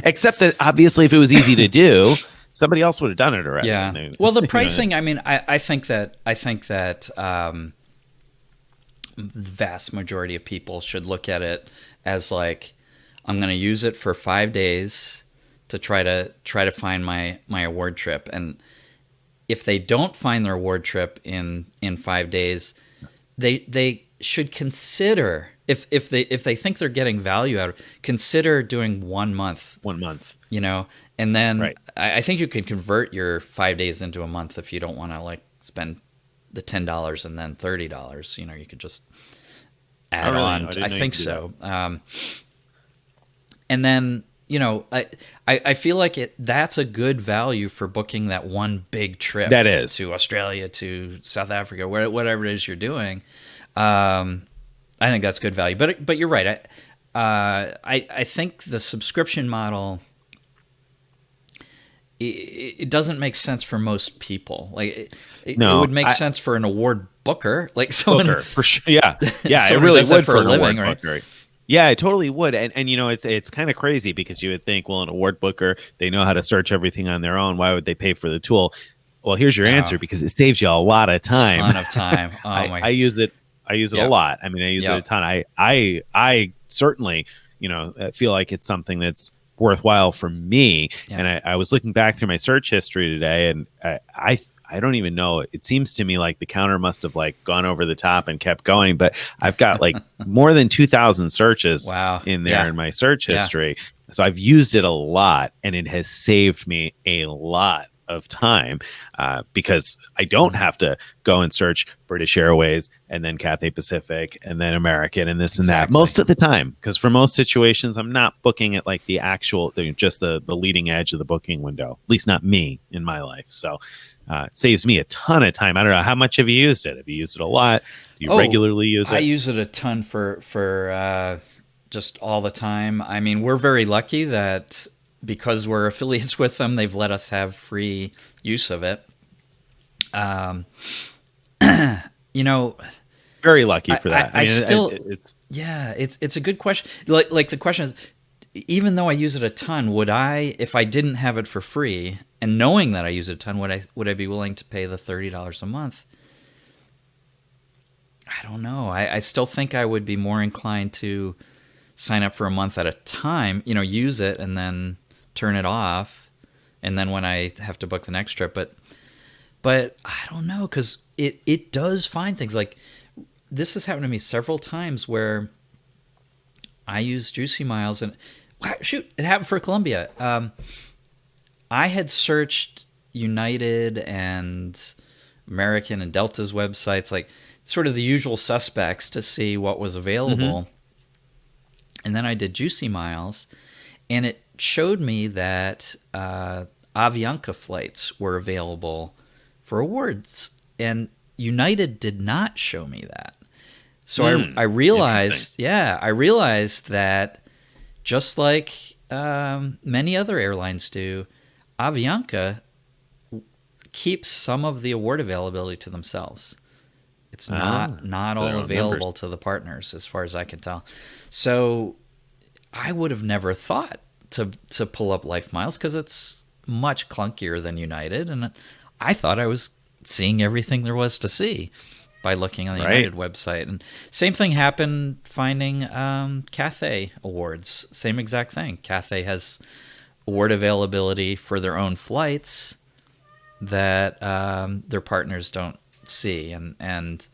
except that obviously if it was easy to do, somebody else would have done it already. Yeah. And they, Well, the you know, pricing. I mean, I think that the vast majority of people should look at it as like, I'm going to use it for 5 days to try to find my award trip, and if they don't find their award trip in 5 days, they should consider, if they think they're getting value out of it, consider doing 1 month, 1 month, and then right? I think you can convert your 5 days into a month if you don't want to like spend the $10 and then $30. You could just Oh, add really? on. I I didn't know you think could do that. so. And then I feel like that's a good value for booking that one big trip That is. to Australia, to South Africa, whatever it is you're doing. Um, I think that's good value. But you're right. I think the subscription model, it doesn't make sense for most people. Like it No, would make sense for an award booker, like someone Booker for sure. Yeah, yeah, it someone who really does that would for for a an living, award right? booker. Yeah, it totally would. And it's kind of crazy because you would think, well, an award booker, they know how to search everything on their own. Why would they pay for the tool? Well, here's your Oh, answer: because it saves you a lot of time. ton of time. Oh I my. use it. I use it a Yep. lot. I mean, I use it a Yep. ton. I certainly feel like it's something that's worthwhile for me. Yeah. And I was looking back through my search history today, and I don't even know. It seems to me like the counter must have like gone over the top and kept going. But I've got like more than 2,000 searches Wow. in there Yeah. in my search Yeah. history. So I've used it a lot, and it has saved me a lot of time because I don't Mhm. have to go and search British Airways and then Cathay Pacific and then American and this and that Exactly. most of the time. Because for most situations, I'm not booking at like the actual, just the leading edge of the booking window. At least not me in my life. So it saves me a ton of time. I don't know, how much have you used it? Have you used it a lot? Do you Oh, regularly use I it? use it a ton for just all the time. I mean, we're very lucky that because we're affiliates with them, they've let us have free use of it. Um, you know, Very lucky I, for I, that. I I mean, still, it's yeah, it's a good question. Like the question is, even though I use it a ton, would I, if I didn't have it for free and knowing that I use it a ton, would I be willing to pay the $30 a month? I don't know. I still think I would be more inclined to sign up for a month at a time, use it and then turn it off. And then when I have to book the next trip, but I don't know, because it does find things like this has happened to me several times where I use Juicy Miles and shoot, it happened for Colombia. I had searched United and American and Delta's websites, like sort of the usual suspects, to see what was mhm. available. And then I did Juicy Miles, and it showed me that Avianca flights were available for awards, and United did not show me that. So I Interesting. realized, yeah, I realized that just like many other airlines do, Avianca keep some of the award availability to themselves. It's not For their all own members. available to the partners, as far as I can tell. So I would have never thought to pull up Life Miles because it's much clunkier than United, and I thought I was seeing everything there was to see by looking on the Right. United website. And same thing happened finding Cathay awards. Same exact thing. Cathay has award availability for their own flights that their partners don't see, and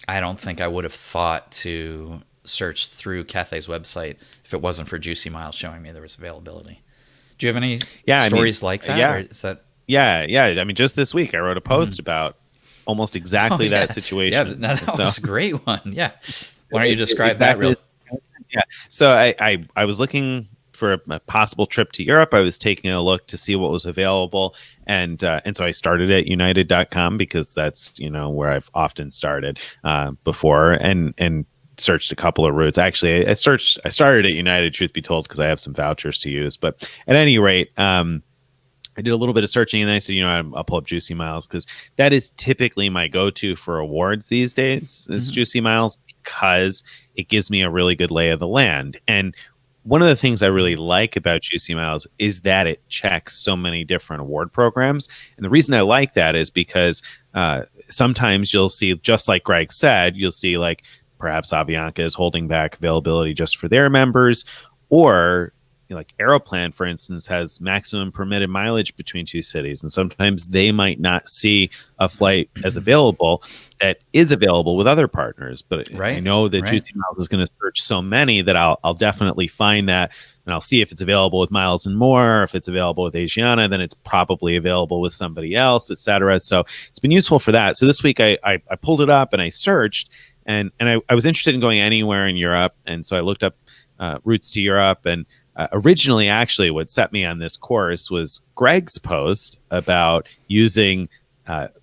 I don't think I would have thought to search through Cathay's website if it wasn't for Juicy Miles showing me there was availability. Do you have any stories like that? Yeah. Or is that Yeah. I mean, just this week I wrote a post about almost exactly yeah. that situation. Yeah, that So- was a great one. Yeah. Why don't you describe that real? Yeah. So I was looking for a possible trip to Europe. I was taking a look to see what was available, and so I started at United.com because that's where I've often started before, and searched a couple of routes. Actually, I started at United, truth be told, because I have some vouchers to use. But at any rate, I did a little bit of searching, and then I said, I'll pull up Juicy Miles because that is typically my go-to for awards these days is Juicy Miles, because it gives me a really good lay of the land. And one of the things I really like about Juicy Miles is that it checks so many different award programs. And the reason I like that is because sometimes you'll see, just like Greg said, you'll see like perhaps Avianca is holding back availability just for their members, or like Aeroplan, for instance, has maximum permitted mileage between two cities, and sometimes they might not see a flight as available that is available with other partners. But I know that Juicy Miles is going to search so many that I'll definitely find that, and I'll see if it's available with Miles and More. If it's available with Asiana, then it's probably available with somebody else, etc. So it's been useful for that. So this week I pulled it up and I searched, and I was interested in going anywhere in Europe, and so I looked up routes to Europe. And originally, actually, what set me on this course was Greg's post about using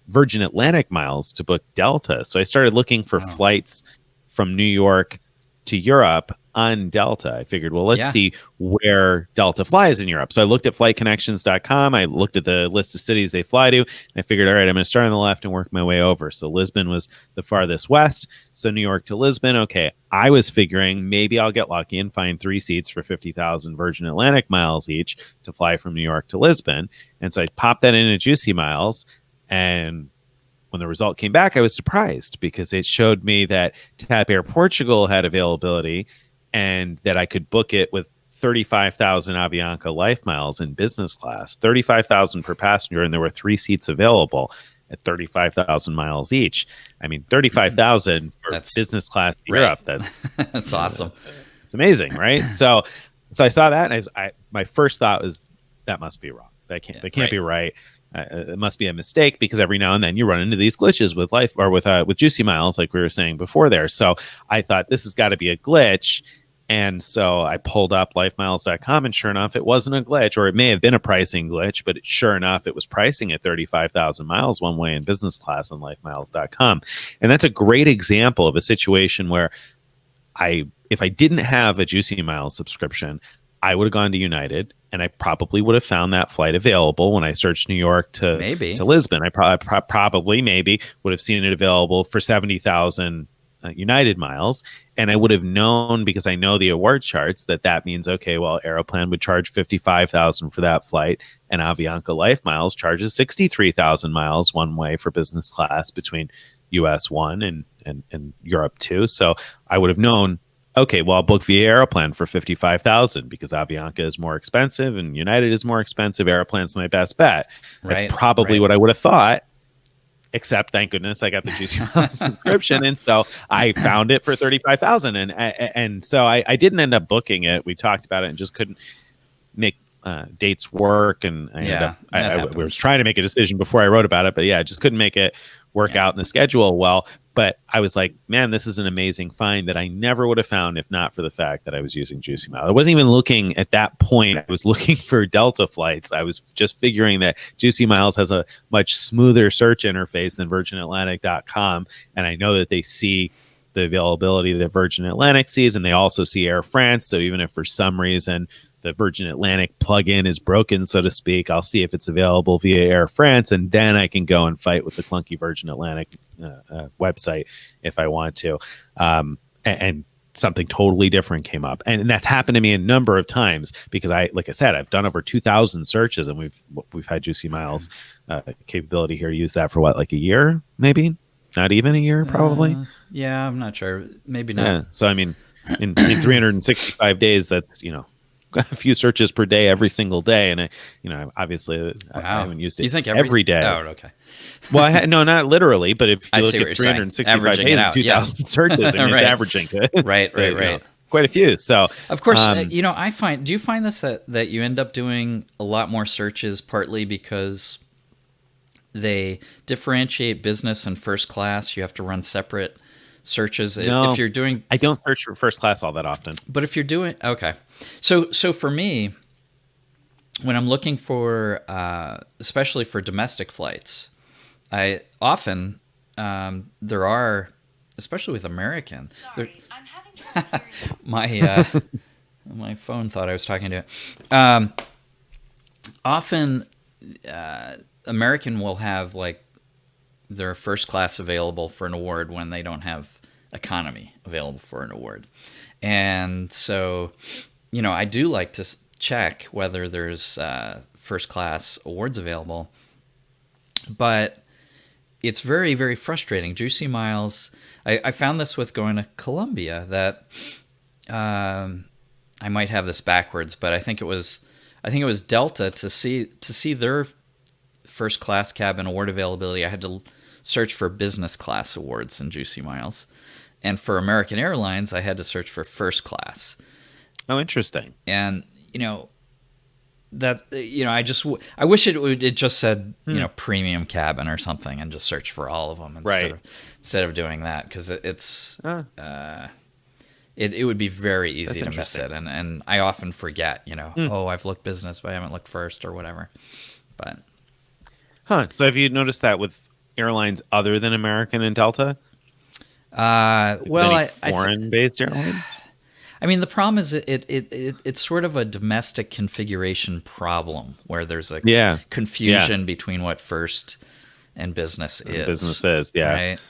Virgin Atlantic miles to book Delta. So I started looking for flights from New York to Europe on Delta. I figured, well, let's see where Delta flies in Europe. So I looked at flightconnections.com. I looked at the list of cities they fly to, and I figured, all right, I'm going to start on the left and work my way over. So Lisbon was the farthest west. So New York to Lisbon. Okay, I was figuring maybe I'll get lucky and find 3 seats for 50,000 Virgin Atlantic miles each to fly from New York to Lisbon. And so I popped that into Juicy Miles, and when the result came back, I was surprised because it showed me that TAP Air Portugal had availability and that I could book it with 35,000 Avianca Life Miles in business class, 35,000 per passenger, and there were 3 seats available at 35,000 miles each. I mean, 35,000 for business class to Europe. That's that's awesome. It's amazing, right? So I saw that, and my first thought was that must be wrong. That can't be right. It must be a mistake, because every now and then you run into these glitches with Life or with Juicy Miles, like we were saying before there. So I thought this has got to be a glitch. And so I pulled up lifemiles.com, and sure enough, it wasn't a glitch, or it may have been a pricing glitch, but sure enough, it was pricing at 35,000 miles one way in business class on lifemiles.com. And that's a great example of a situation where if I didn't have a Juicy Miles subscription, I would have gone to United, and I probably would have found that flight available when I searched New York to Lisbon. I probably would have seen it available for 70,000 United miles, and I would have known, because I know the award charts, that means, okay, well, Aeroplan would charge 55,000 for that flight, and Avianca Life Miles charges 63,000 miles one way for business class between US 1 and Europe 2. So I would have known, okay, well, I'll book via Aeroplan for 55,000 because Avianca is more expensive and United is more expensive. Aeroplan's my best bet. That's probably what I would have thought. Except, thank goodness, I got the Juicy Miles subscription, and so I found it for 35,000, and so I didn't end up booking it. We talked about it and just couldn't make dates work, and I was trying to make a decision before I wrote about it, but I just couldn't make it work out in the schedule well. But I was like, man, this is an amazing find that I never would have found if not for the fact that I was using Juicy Miles. I wasn't even looking at that point. I was looking for Delta flights. I was just figuring that Juicy Miles has a much smoother search interface than VirginAtlantic.com. And I know that they see the availability that Virgin Atlantic sees, and they also see Air France. So even if for some reason the Virgin Atlantic plugin is broken, so to speak. I'll see if it's available via Air France, and then I can go and fight with the clunky Virgin Atlantic website if I want to. And something totally different came up, and that's happened to me a number of times because like I said, I've done over 2,000 searches, and we've had Juicy Miles capability here. Use that for what, like a year, maybe not even a year, probably. Yeah, I'm not sure. Maybe not. Yeah. So I mean, in 365 days, that's a few searches per day every single day, and obviously I haven't used it. You think every day? Oh, okay. Well, no, not literally, but if you look at 365 days and 2,000 searches, and right. it's averaging to right. Quite a few. So of course, I find. Do you find this that you end up doing a lot more searches partly because they differentiate business and first class? You have to run separate searches. No, if you're doing, I don't search for first class all that often. But if you're doing, okay, so for me, when I'm looking for, especially for domestic flights, I often there are, especially with Americans. Sorry, I'm having trouble hearing you. My phone thought I was talking to it. Often, American will have like their first class available for an award when they don't have economy available for an award. And so, I do like to check whether there's first class awards available. But it's very, very frustrating. Juicy Miles, I found this with going to Colombia that I might have this backwards, but I think it was Delta to see their first class cabin award availability. I had to search for business class awards in Juicy Miles, and for American Airlines, I had to search for first class. Oh, interesting. And that I wish it just said premium cabin or something, and just search for all of them instead of doing that, because it would be very easy to miss it, and I often forget. Oh, I've looked business, but I haven't looked first or whatever. But so have you noticed that with airlines other than American and Delta? Well, foreign-based airlines. I mean, the problem is it's sort of a domestic configuration problem where there's a confusion between what first and business is. Business is, yeah. Right?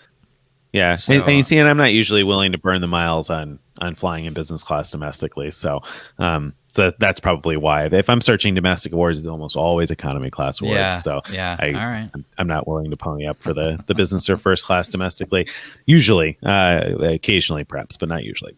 Yeah. So, and you see, and I'm not usually willing to burn the miles on flying in business class domestically. So that's probably why. If I'm searching domestic awards, it's almost always economy class awards. Yeah, so yeah. All right. I'm not willing to pony up for the business or first class domestically. Usually, occasionally, perhaps, but not usually.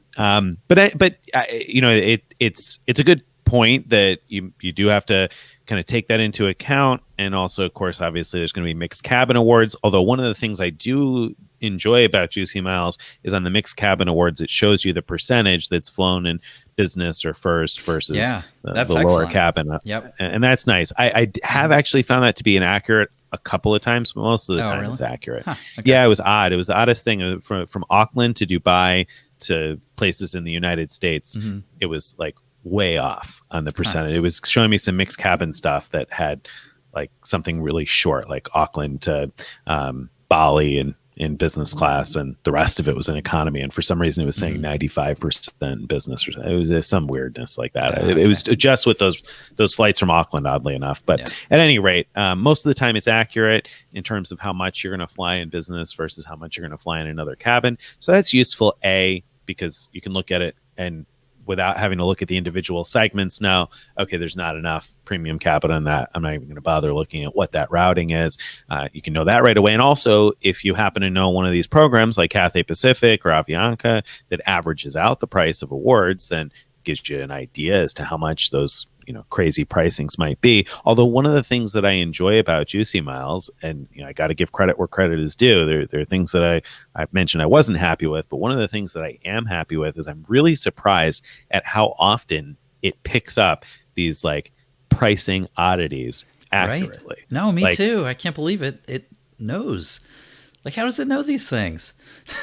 It's a good point that you do have to kind of take that into account. And also, of course, obviously, there's going to be mixed cabin awards. Although one of the things I do enjoy about Juicy Miles is on the mixed cabin awards, it shows you the percentage that's flown in business or first versus the lower cabin. Yep. And that's nice. I have actually found that to be inaccurate a couple of times, but most of the time really? it's accurate. Huh, okay. Yeah, it was odd. It was the oddest thing from Auckland to Dubai to places in the United States. Mm-hmm. It was like way off on the percentage. Huh. It was showing me some mixed cabin stuff that had like something really short, like Auckland to Bali and in business class, and the rest of it was in economy. And for some reason, it was saying 95% business. It was some weirdness like that. It was just with those flights from Auckland, oddly enough. But at any rate, most of the time it's accurate in terms of how much you're going to fly in business versus how much you're going to fly in another cabin. So that's useful, because you can look at it and without having to look at the individual segments. Now, okay, there's not enough premium cabin on that. I'm not even going to bother looking at what that routing is. You can know that right away. And also, if you happen to know one of these programs like Cathay Pacific or Avianca that averages out the price of awards, then gives you an idea as to how much those crazy pricings might be. Although one of the things that I enjoy about Juicy Miles, and I got to give credit where credit is due, there are things that I mentioned I wasn't happy with, but one of the things that I am happy with is I'm really surprised at how often it picks up these like pricing oddities accurately. Right. No, me too. I can't believe it. It knows. Like, how does it know these things?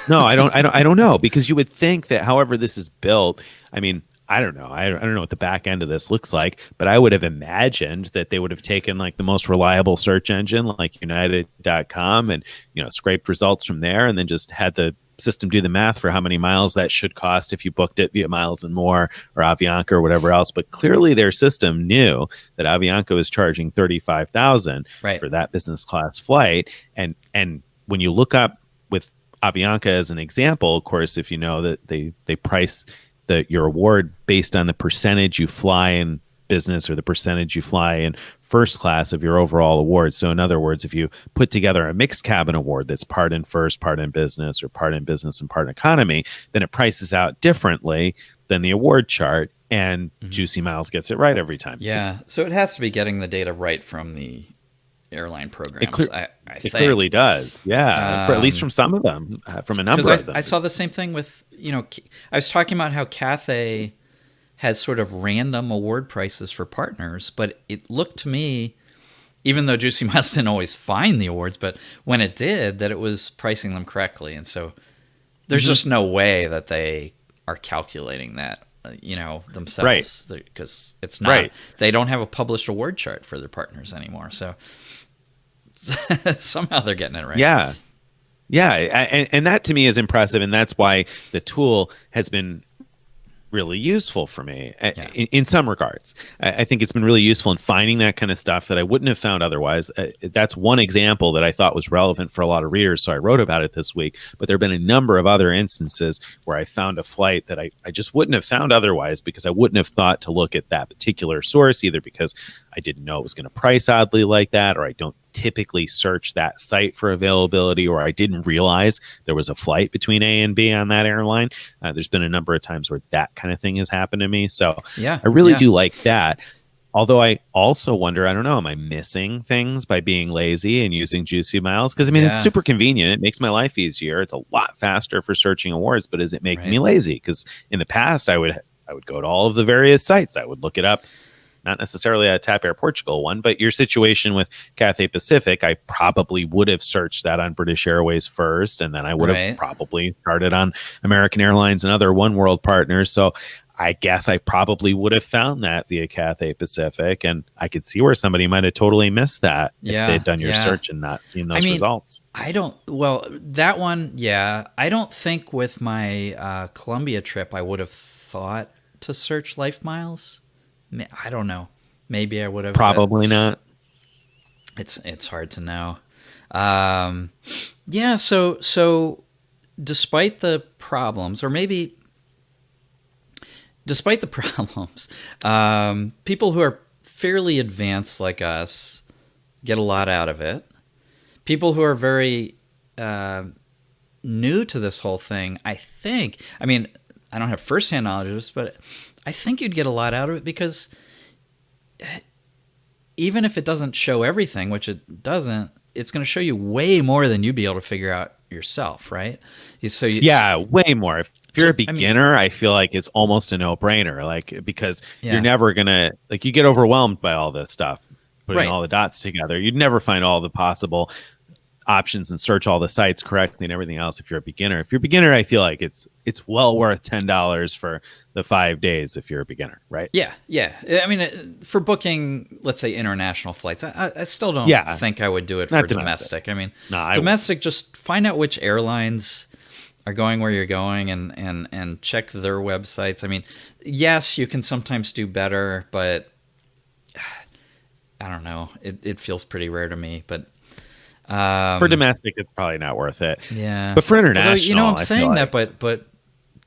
No, I don't know, because you would think that however this is built, I mean, I don't know. I don't know what the back end of this looks like, but I would have imagined that they would have taken like the most reliable search engine like United.com and, scraped results from there and then just had the system do the math for how many miles that should cost if you booked it via Miles and More or Avianca or whatever else. But clearly their system knew that Avianca was charging $35,000 for that business class flight. And when you look up with Avianca as an example, of course, if you know that they price your award based on the percentage you fly in business or the percentage you fly in first class of your overall award. So in other words, if you put together a mixed cabin award that's part in first, part in business, or part in business and part in economy, then it prices out differently than the award chart, and Juicy Miles gets it right every time. Yeah. So it has to be getting the data right from the airline programs. It clearly does. Yeah. For at least from some of them, from a number of them. I saw the same thing with, I was talking about how Cathay has sort of random award prices for partners, but it looked to me, even though Juicy Miles didn't always find the awards, but when it did, that it was pricing them correctly. And so there's just no way that they are calculating that, themselves, because it's not, they don't have a published award chart for their partners anymore. So somehow they're getting it right. Yeah. Yeah. And that to me is impressive. And that's why the tool has been really useful for me in some regards. I think it's been really useful in finding that kind of stuff that I wouldn't have found otherwise. That's one example that I thought was relevant for a lot of readers, so I wrote about it this week. But there have been a number of other instances where I found a flight that I just wouldn't have found otherwise, because I wouldn't have thought to look at that particular source, either because I didn't know it was going to price oddly like that, or I don't typically search that site for availability, or I didn't realize there was a flight between A and B on that airline. There's been a number of times where that kind of thing has happened to me. So I really do like that. Although I also wonder, I don't know, am I missing things by being lazy and using Juicy Miles? Because it's super convenient. It makes my life easier. It's a lot faster for searching awards, but is it making me lazy? Because in the past, I would go to all of the various sites. I would look it up. Not necessarily a TAP Air Portugal one, but your situation with Cathay Pacific, I probably would have searched that on British Airways first, and then I would have probably started on American Airlines and other One World partners. So I guess I probably would have found that via Cathay Pacific, and I could see where somebody might have totally missed that if they'd done your search and not seen those results. That one, I don't think with my Colombia trip I would have thought to search Life Miles. I don't know. Maybe I would have. Probably not. It's hard to know. So despite the problems, or maybe despite the problems, people who are fairly advanced like us get a lot out of it. People who are very new to this whole thing, I don't have firsthand knowledge of this, but I think you'd get a lot out of it, because even if it doesn't show everything, which it doesn't, it's going to show you way more than you'd be able to figure out yourself, right? Way more. If you're a beginner, I feel like it's almost a no-brainer, because you're never going to, you get overwhelmed by all this stuff, putting all the dots together. You'd never find all the possible options and search all the sites correctly and everything else if you're a beginner. If you're a beginner, I feel like it's well worth $10 for the 5 days if you're a beginner, right? Yeah. For booking, let's say, international flights, I still don't think I would do it for domestic. Domestic, just find out which airlines are going where you're going and check their websites. Yes, you can sometimes do better, but I don't know. It feels pretty rare to me, but for domestic, it's probably not worth it. Yeah, but for international, I'm saying that, but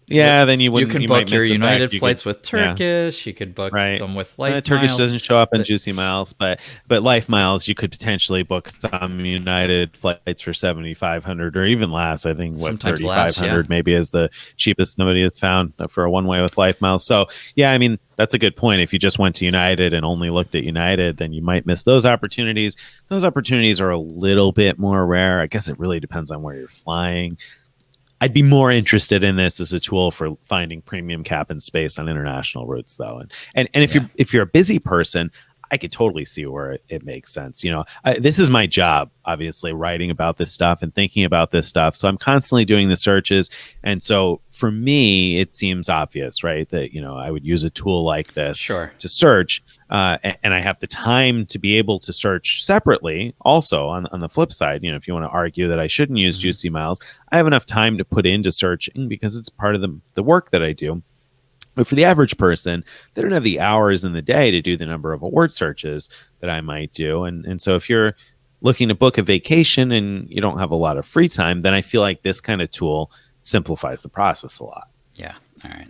then you wouldn't. You can you book your United flights with Turkish. Yeah. You could book them with Life Miles. Turkish doesn't show up in Juicy Miles, but Life Miles, you could potentially book some United flights for $7,500 or even less. I think $3,500 maybe is the cheapest somebody has found for a one-way with Life Miles. So that's a good point. If you just went to United and only looked at United, then you might miss those opportunities. Those opportunities are a little bit more rare. I guess it really depends on where you're flying. I'd be more interested in this as a tool for finding premium cabin space on international routes, though. And if you're a busy person, I could totally see where it makes sense. This is my job, obviously, writing about this stuff and thinking about this stuff. So I'm constantly doing the searches. And so for me, it seems obvious, right, that, I would use a tool like this Sure. to search. And I have the time to be able to search separately. Also, on the flip side, if you want to argue that I shouldn't use Juicy Miles, I have enough time to put into searching because it's part of the work that I do. But for the average person, they don't have the hours in the day to do the number of award searches that I might do. And so if you're looking to book a vacation and you don't have a lot of free time, then I feel like this kind of tool simplifies the process a lot. Yeah. All right.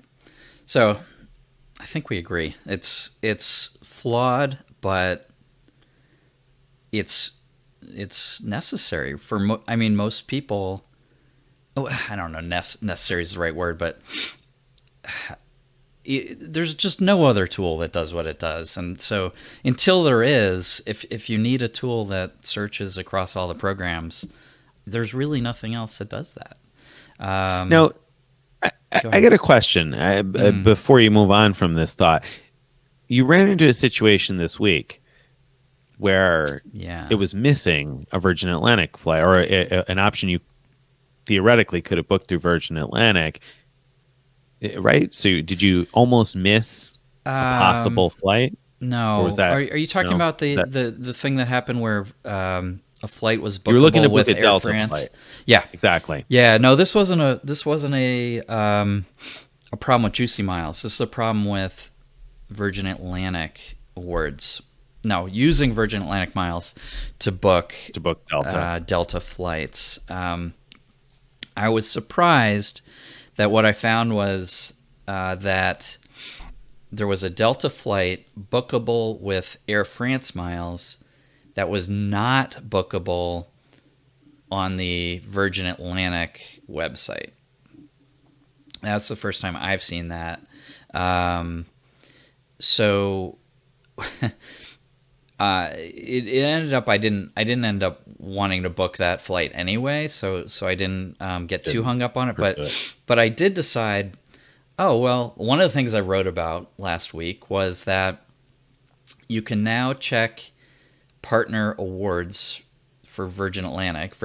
So I think we agree. It's flawed, but it's necessary for most people. I don't know, necessary is the right word, but there's just no other tool that does what it does. And so until there is, if you need a tool that searches across all the programs, there's really nothing else that does that. Now, I got a question before you move on from this thought. You ran into a situation this week where it was missing a Virgin Atlantic flight, or an option you theoretically could have booked through Virgin Atlantic. Right? So did you almost miss a possible flight? No. Or was that, are you talking about the thing that happened where a flight was bookable you were looking to book with a Air Delta France? flight. Yeah. Exactly. Yeah, no, this wasn't a problem with Juicy Miles. This is a problem with Virgin Atlantic awards. No, using Virgin Atlantic miles to book Delta flights. I was surprised that what I found was that there was a Delta flight bookable with Air France miles that was not bookable on the Virgin Atlantic website. That's the first time I've seen that. So it ended up I didn't end up wanting to book that flight anyway, so I didn't get too hung up on it. But I did decide, one of the things I wrote about last week was that you can now check partner awards for Virgin Atlantic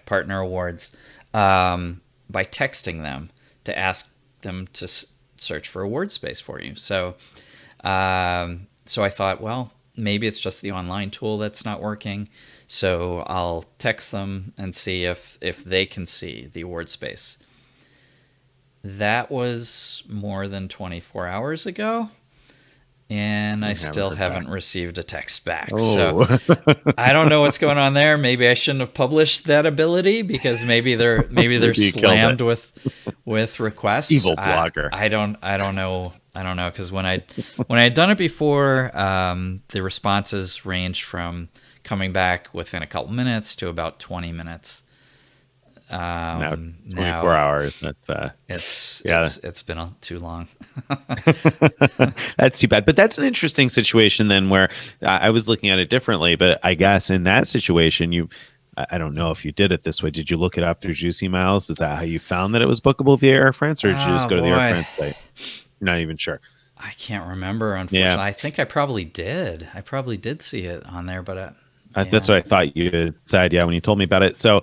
partner awards, by texting them to ask them to search for award space for you. So I thought, maybe it's just the online tool that's not working. So I'll text them and see if they can see the award space. That was more than 24 hours ago, and I still haven't received a text back. Oh. So I don't know what's going on there. Maybe I shouldn't have published that ability because maybe they're slammed with requests. Evil blogger. I don't know. I don't know, because when I had done it before, the responses ranged from coming back within a couple minutes to about 20 minutes. Now 24 hours. It's been too long. That's too bad. But that's an interesting situation then, where I was looking at it differently. But I guess in that situation, I don't know if you did it this way. Did you look it up through Juicy Miles? Is that how you found that it was bookable via Air France, or did you just go to the Air France site? You're not even sure. I can't remember, unfortunately. I think I probably did. I probably did see it on there, but that's what I thought you said. Yeah, when you told me about it. So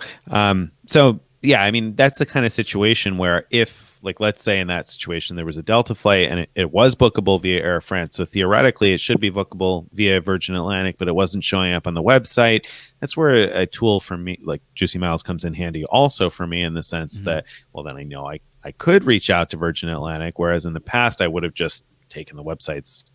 yeah, I mean, that's the kind of situation where if, like, let's say in that situation there was a Delta flight and it was bookable via Air France, so theoretically it should be bookable via Virgin Atlantic, but it wasn't showing up on the website. That's where a tool for me, like Juicy Miles, comes in handy also for me, in the sense that, then I know I could reach out to Virgin Atlantic, whereas in the past I would have just taken the website's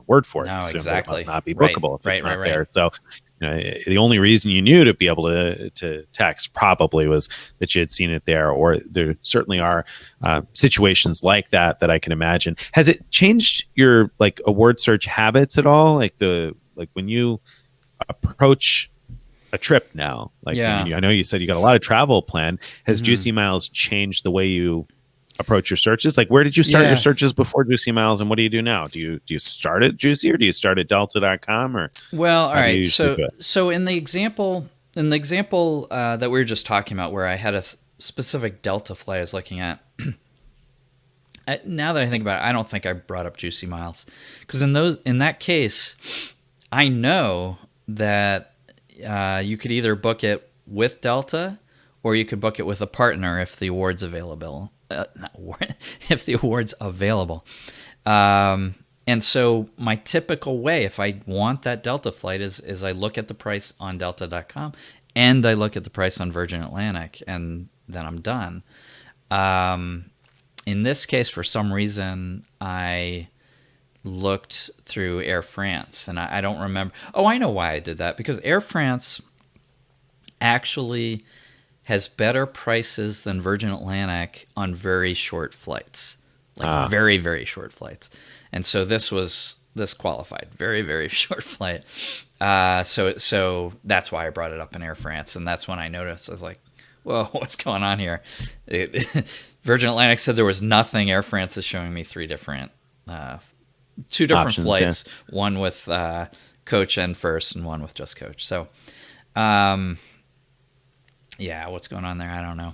word for it. No, exactly. It must not be bookable if it's not there. Right. So the only reason you knew to be able to text probably was that you had seen it there, or there certainly are situations like that I can imagine. Has it changed your award search habits at all? Like when you approach a trip now, I know you said you got a lot of travel planned. Has Juicy Miles changed the way you approach your searches? Like, where did you start your searches before Juicy Miles, and what do you do now? Do you start at Juicy, or do you start at delta.com, or all right, so in the example that we were just talking about, where I had a specific Delta flight I was looking at, now that I think about it, I don't think I brought up Juicy Miles, because in that case I know that you could either book it with Delta or you could book it with a partner if the award's available. Not award, if the award's available. And so my typical way, if I want that Delta flight, is I look at the price on Delta.com and I look at the price on Virgin Atlantic, and then I'm done. In this case, for some reason, I looked through Air France, and I don't remember. Oh, I know why I did that, because Air France actually has better prices than Virgin Atlantic on very short flights, like very, very short flights. And so this qualified, very, very short flight. So that's why I brought it up in Air France, and that's when I noticed. I was like, whoa, what's going on here? Virgin Atlantic said there was nothing. Air France is showing me two different options, flights, one with coach and first and one with just coach. So, yeah, what's going on there? I don't know.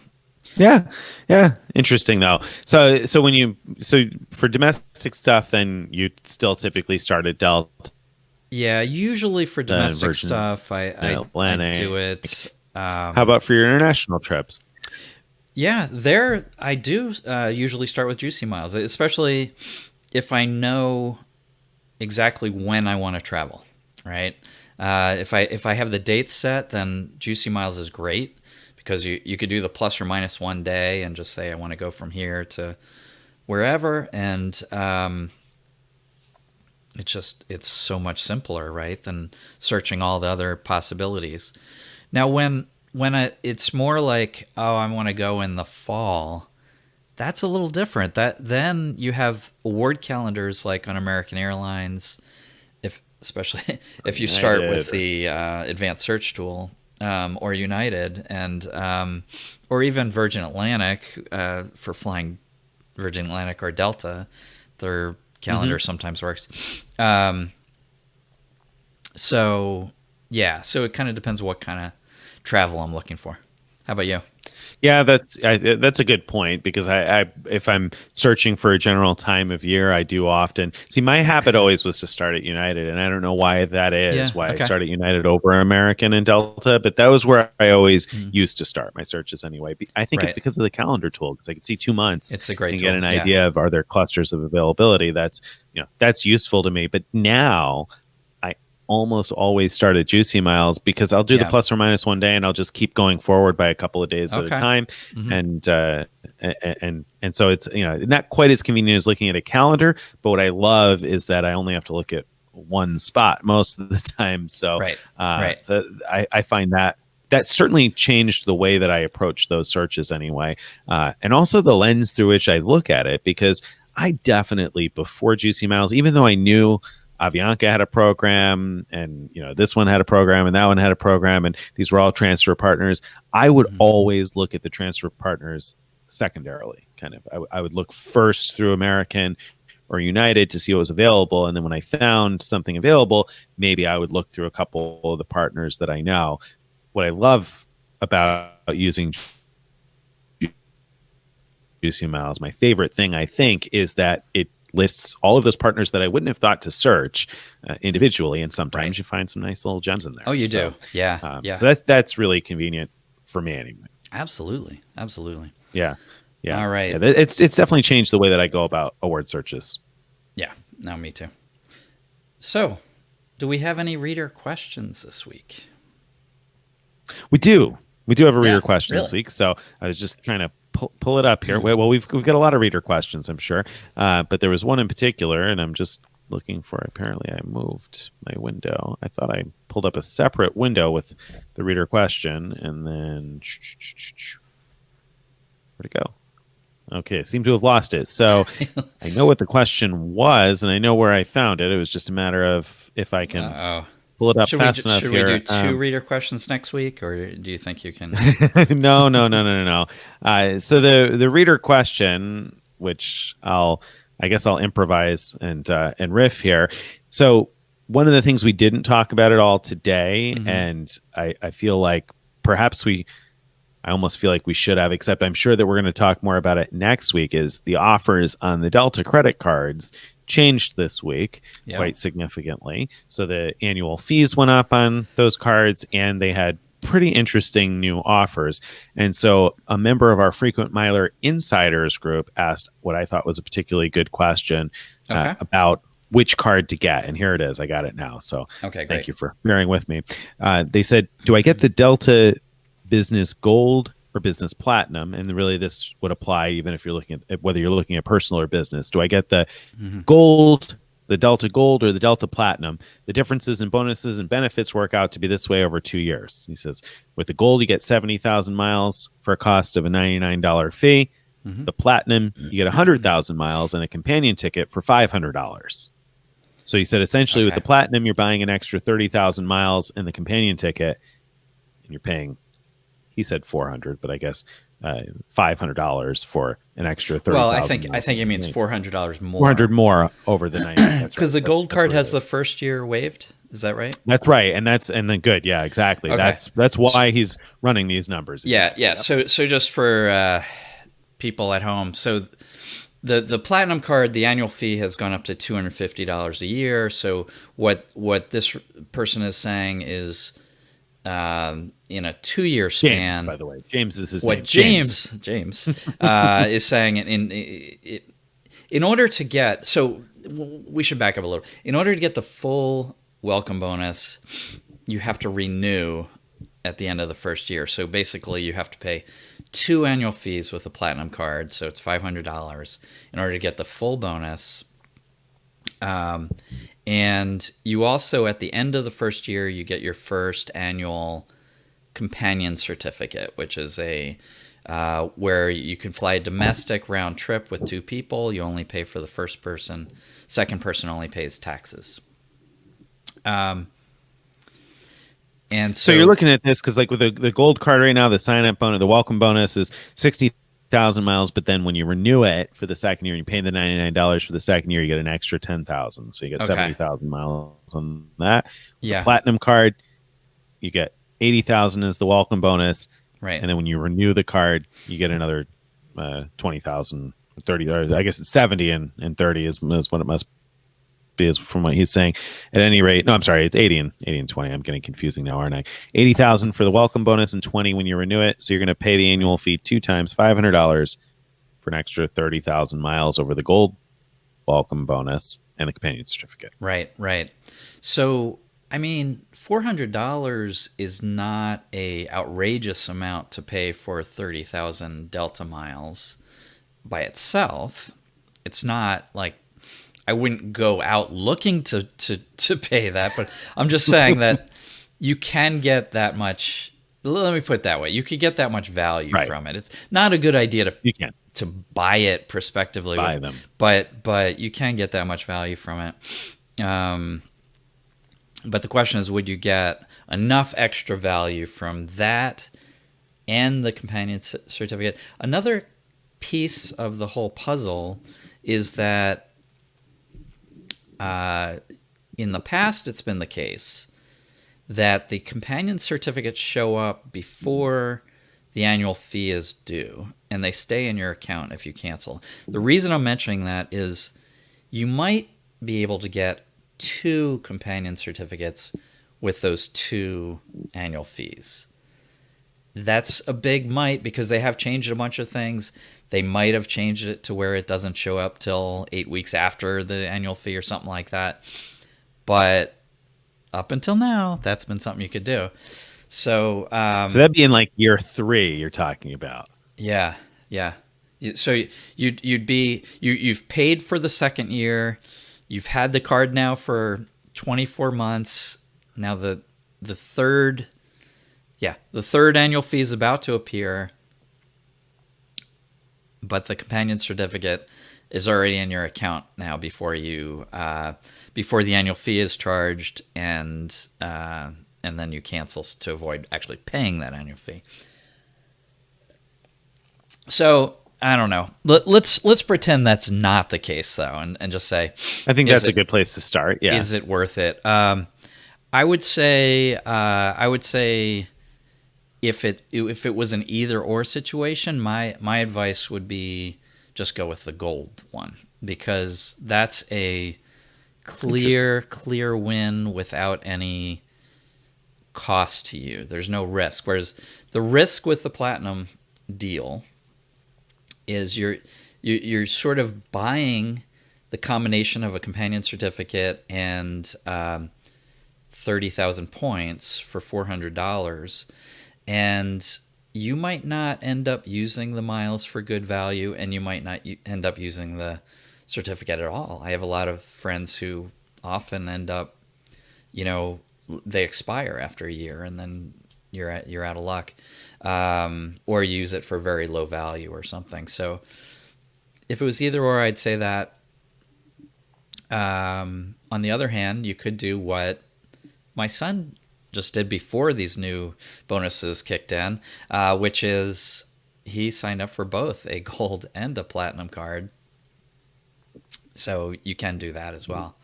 Yeah. Interesting though. So for domestic stuff, then you still typically start at Delta. Yeah, usually for domestic stuff, I do it. How about for your international trips? Yeah, there I do usually start with Juicy Miles, especially if I know exactly when I want to travel. Right? If I have the dates set, then Juicy Miles is great, because you could do the plus or minus 1 day and just say I want to go from here to wherever, and it's so much simpler, right, than searching all the other possibilities. Now, when it's more like, oh, I want to go in the fall, that's a little different. Then you have award calendars like on American Airlines, especially if you start with the advanced search tool, or United, and or even Virgin Atlantic for flying Virgin Atlantic or Delta. Their calendar sometimes works. So it kind of depends what kind of travel I'm looking for. How about you? Yeah, that's a good point, because I if I'm searching for a general time of year, I do often see, my habit always was to start at United, and I don't know why that is. I started United over American and Delta, but that was where I always used to start my searches anyway. I think it's because of the calendar tool, because I could see 2 months. It's a great and tool. Get an idea of, are there clusters of availability. That's useful to me. But now almost always start at Juicy Miles, because I'll do the plus or minus 1 day, and I'll just keep going forward by a couple of days at a time. And so it's not quite as convenient as looking at a calendar, but what I love is that I only have to look at one spot most of the time. So so I find that certainly changed the way that I approach those searches anyway, and also the lens through which I look at it, because I definitely, before Juicy Miles, even though I knew Avianca had a program, and this one had a program, and that one had a program, and these were all transfer partners, I would always look at the transfer partners secondarily. Kind of, I would look first through American or United to see what was available, and then when I found something available, maybe I would look through a couple of the partners that I know. What I love about using Juicy Miles, my favorite thing, I think, is that it lists all of those partners that I wouldn't have thought to search individually, and sometimes you find some nice little gems in there. Oh, you do, yeah. So that's really convenient for me anyway. Absolutely. Yeah. All right. Yeah, it's definitely changed the way that I go about award searches. Yeah. No, me too. So, do we have any reader questions this week? We do have a reader question this week. So I was just trying to pull it up here. Well, we've got a lot of reader questions, I'm sure, but there was one in particular, and I'm just looking for. Apparently, I moved my window. I thought I pulled up a separate window with the reader question, and then where'd it go? Okay, I seem to have lost it. So I know what the question was, and I know where I found it. It was just a matter of if I can pull it up fast enough here. Should we do 2 reader questions next week, or do you think you can? No. So the reader question, which I guess I'll improvise and riff here. So one of the things we didn't talk about at all today, and I feel like perhaps I almost feel like we should have, except I'm sure that we're going to talk more about it next week, is the offers on the Delta credit cards changed this week quite significantly. So the annual fees went up on those cards, and they had pretty interesting new offers. And so a member of our Frequent Miler Insiders group asked what I thought was a particularly good question about which card to get. And here it is. I got it now. So thank you for bearing with me. They said, do I get the Delta Business Gold or Business Platinum? And really this would apply even if you're looking at whether you're looking at personal or business. Do I get the Gold, the Delta Gold, or the Delta Platinum? The differences in bonuses and benefits work out to be this way over 2 years. He says, with the Gold, you get 70,000 miles for a cost of a $99 fee. The Platinum, you get 100,000 miles and a companion ticket for $500. So he said, essentially, with the Platinum, you're buying an extra 30,000 miles and the companion ticket, and you're paying, he said 400, but I guess $500 for an extra 30,000. Well, I think it means $400 more. 400 more over the 90. Because the Gold card has the first year waived. Is that right? That's right, and then good. Yeah, exactly. Okay. That's why he's running these numbers. Exactly. Yeah. So just for people at home, so the Platinum card, the annual fee has gone up to $250 a year. So what this person is saying is, in a 2-year span. James, by the way, James is his name. What James is saying in order to get, so we should back up a little. In order to get the full welcome bonus, you have to renew at the end of the first year. So basically, you have to pay 2 annual fees with a Platinum card, so it's $500 in order to get the full bonus. And you also, at the end of the first year, you get your first annual companion certificate, which is a where you can fly a domestic round trip with 2 people. You only pay for the first person. Second person only pays taxes. And so you're looking at this because, like with the Gold card right now, the sign-up bonus, the welcome bonus is 60,000 miles. But then when you renew it for the second year, and you pay the $99 for the second year, you get an extra 10,000. So you get 70,000 miles on that. The Platinum card, you get 80,000 as the welcome bonus. Right. And then when you renew the card, you get another 20,000, 30. Or I guess it's 70 and 30 is what it must be, is from what he's saying. At any rate, no, I'm sorry, it's 80 and 20. I'm getting confusing now, aren't I? 80,000 for the welcome bonus and 20 when you renew it. So you're going to pay the annual fee 2 times, $500 for an extra 30,000 miles over the Gold welcome bonus and the companion certificate. Right. So, I mean, $400 is not a outrageous amount to pay for 30,000 Delta miles by itself. It's not like I wouldn't go out looking to pay that, but I'm just saying that you can get that much. Let me put it that way: you could get that much value from it. It's not a good idea to buy it prospectively, but you can get that much value from it. But the question is, would you get enough extra value from that and the companion certificate? Another piece of the whole puzzle is that in the past, it's been the case that the companion certificates show up before the annual fee is due, and they stay in your account if you cancel. The reason I'm mentioning that is you might be able to get 2 companion certificates with those 2 annual fees. That's a big might, because they have changed a bunch of things. They might have changed it to where it doesn't show up till 8 weeks after the annual fee or something like that. But up until now, that's been something you could do. So that'd be in like year 3 you're talking about. Yeah. So you've paid for the second year. You've had the card now for 24 months. Now the third annual fee is about to appear, but the companion certificate is already in your account now before the annual fee is charged, and then you cancel to avoid actually paying that annual fee. So I don't know. Let's pretend that's not the case though, and just say, I think that's a good place to start. Yeah, is it worth it? I would say if it was an either or situation, my advice would be just go with the Gold one, because that's a Interesting. clear win without any cost to you. There's no risk. Whereas the risk with the platinum deal is you're sort of buying the combination of a companion certificate and 30,000 points for $400, and you might not end up using the miles for good value, and you might not end up using the certificate at all. I have a lot of friends who often end up, they expire after a year, and then you're out of luck, or use it for very low value or something. So if it was either or, I'd say that. On the other hand, you could do what my son just did before these new bonuses kicked in, which is he signed up for both a gold and a platinum card. So you can do that as well,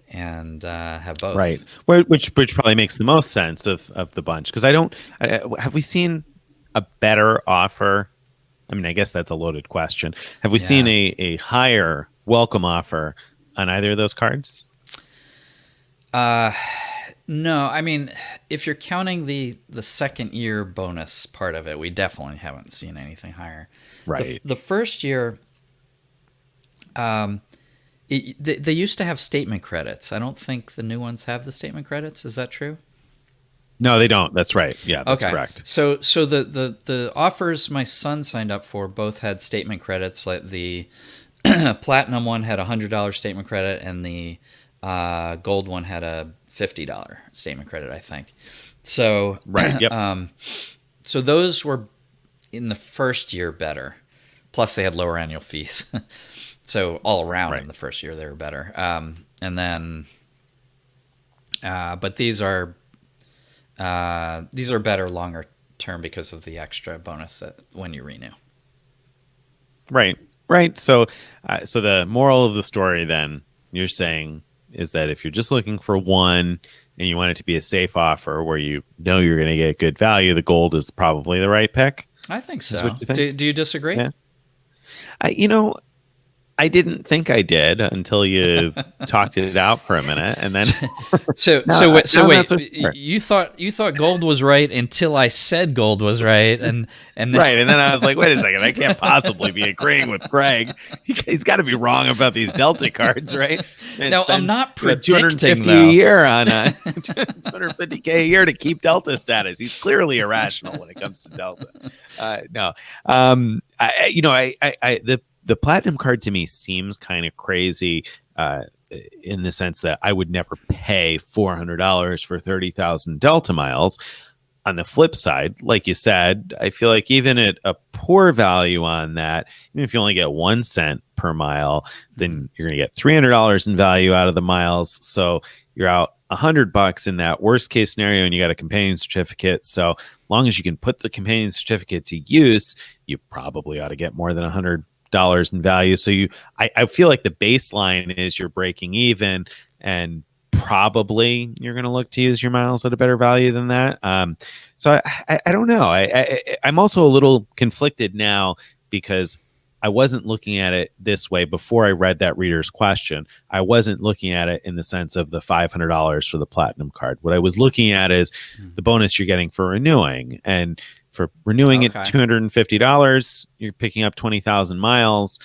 and have both. Right. Which probably makes the most sense of the bunch, because have we seen a better offer? I mean, I guess that's a loaded question. Have we seen a higher welcome offer on either of those cards? No, I mean, if you're counting the second year bonus part of it, we definitely haven't seen anything higher. Right. The first year, they used to have statement credits. I don't think the new ones have the statement credits. Is that true? No, they don't. That's right. Yeah, that's correct. So the offers my son signed up for both had statement credits. Like the platinum one had $100 statement credit, and the gold one had a $50 statement credit, I think. So right. Yep. So those were in the first year better. Plus they had lower annual fees. So all around in the first year they were better. And then, but these are better longer term because of the extra bonus that when you renew. Right. Right. So, so the moral of the story then you're saying is that if you're just looking for one and you want it to be a safe offer where you know you're going to get good value, the gold is probably the right pick. I think so. What you think? Do you disagree? Yeah. I didn't think I did until you talked it out for a minute, and then. Wait. You thought gold was right until I said gold was right, and right, and then I was like, wait a second, I can't possibly be agreeing with Greg. He's got to be wrong about these Delta cards, right? And no, I'm not predicting $250 though. a year on $250K a year to keep Delta status. He's clearly irrational when it comes to Delta. The platinum card to me seems kind of crazy in the sense that I would never pay $400 for 30,000 Delta miles. On the flip side, like you said, I feel like even at a poor value on that, even if you only get 1 cent per mile, then you're going to get $300 in value out of the miles. So you're out $100 in that worst case scenario, and you got a companion certificate. So as long as you can put the companion certificate to use, you probably ought to get more than $100 in value. So I feel like the baseline is you're breaking even, and probably you're going to look to use your miles at a better value than that. So I don't know. I'm also a little conflicted now because I wasn't looking at it this way before I read that reader's question. I wasn't looking at it in the sense of the $500 for the platinum card. What I was looking at is the bonus you're getting for renewing, and for renewing at $250, you're picking up 20,000 miles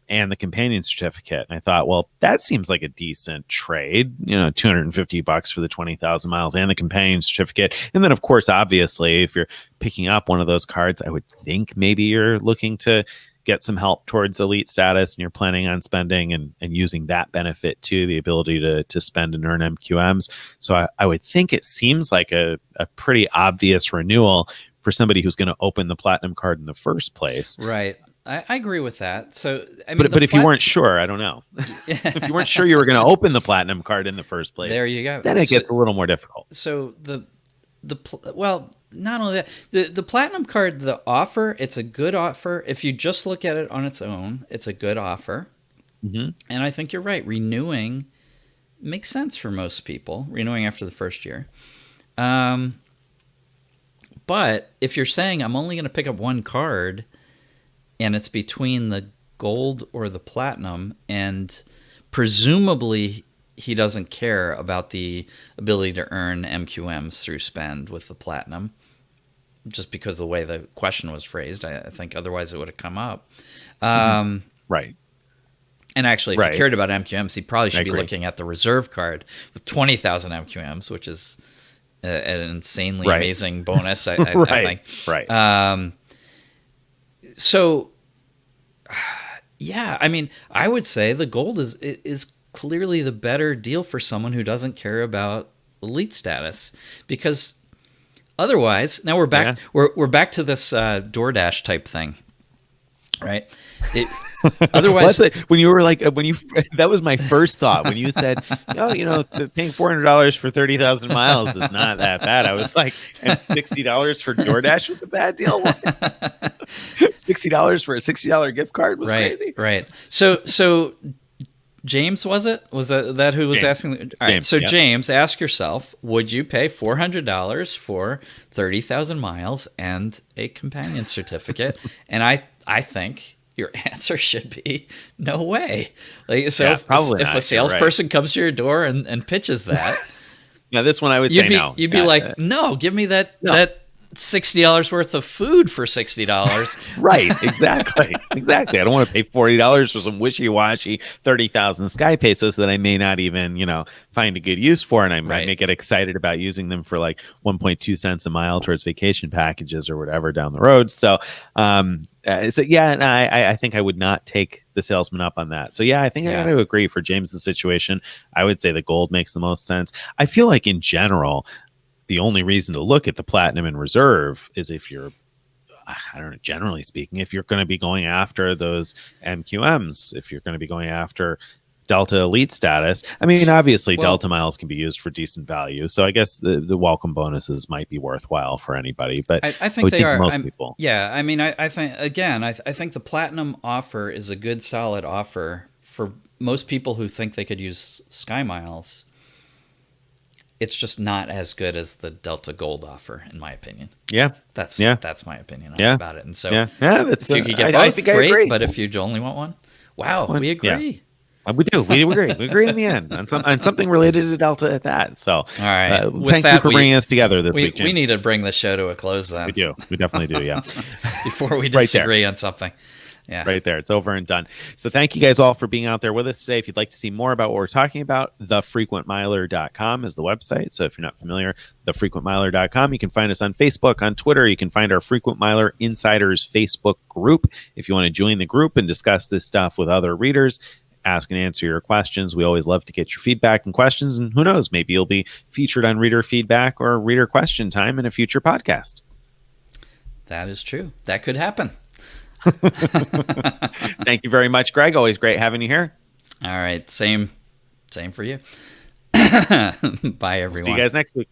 and the companion certificate. And I thought, well, that seems like a decent trade, $250 for the 20,000 miles and the companion certificate. And then, of course, obviously, if you're picking up one of those cards, I would think maybe you're looking to get some help towards elite status, and you're planning on spending and using that benefit to the ability to spend and earn MQMs. So I would think it seems like a pretty obvious renewal for somebody who's going to open the platinum card in the first place. Right. I agree with that. So, I mean, but if you weren't sure, I don't know. If you weren't sure you were going to open the platinum card in the first place, there you go. Then it gets a little more difficult. So not only that, the platinum card, the offer, it's a good offer. If you just look at it on its own, it's a good offer. Mm-hmm. And I think you're right. Renewing makes sense for most people. Renewing after the first year. But if you're saying I'm only going to pick up one card, and it's between the gold or the platinum, and presumably he doesn't care about the ability to earn MQMs through spend with the platinum, just because of the way the question was phrased. I think otherwise it would have come up. Right. And actually, if he cared about MQMs, he probably should be agree. looking at the reserve card with 20,000 MQMs, which is an insanely amazing bonus, I think. Right. So, yeah, I mean, I would say the gold is clearly the better deal for someone who doesn't care about elite status, because otherwise, now we're back. Yeah. We're back to this DoorDash type thing, right? Otherwise, when you were like, that was my first thought when you said, oh, paying $400 for 30,000 miles is not that bad. I was like, and $60 for DoorDash was a bad deal. $60 for a $60 gift card was crazy. Right. So James, was that who was asking? All right. James, so James, ask yourself, would you pay $400 for 30,000 miles and a companion certificate? And I think your answer should be no way. Like, so if a salesperson comes to your door and pitches that, yeah, this one I would say no. You'd be like, no, give me that $60 worth of food for $60. Right, exactly. I don't want to pay $40 for some wishy-washy 30,000 Sky Pesos that I may not even, find a good use for, and I may get excited about using them for like 1.2 cents a mile towards vacation packages or whatever down the road. So, and I think I would not take the salesman up on that. So yeah, I think I got to agree for James's situation. I would say the gold makes the most sense. I feel like in general, the only reason to look at the platinum and reserve is if you're, I don't know, generally speaking, if you're going to be going after those MQMs, if you're going to be going after Delta Elite status. I mean, obviously, Delta miles can be used for decent value. So I guess the welcome bonuses might be worthwhile for anybody. But I think they are. Most people. Yeah. I mean, I think, again, I think the platinum offer is a good, solid offer for most people who think they could use Sky Miles. It's just not as good as the Delta Gold offer, in my opinion. Yeah, that's my opinion about it. And so, if you could get both, great. But if you only want one, wow, we agree. Yeah. We do. We agree. We agree in the end on something related to Delta at that. So, all right. Thank you for bringing us together this week, James. We need to bring the show to a close then. We do. We definitely do. Yeah. Before we disagree on something. Yeah. Right there. It's over and done. So thank you guys all for being out there with us today. If you'd like to see more about what we're talking about, thefrequentmiler.com is the website. So if you're not familiar, thefrequentmiler.com. You can find us on Facebook, on Twitter. You can find our Frequent Miler Insiders Facebook group. If you want to join the group and discuss this stuff with other readers, ask and answer your questions. We always love to get your feedback and questions. And who knows, maybe you'll be featured on Reader Feedback or Reader Question Time in a future podcast. That is true. That could happen. Thank you very much, Greg. Always great having you here. All right. Same for you. Bye, everyone. See you guys next week.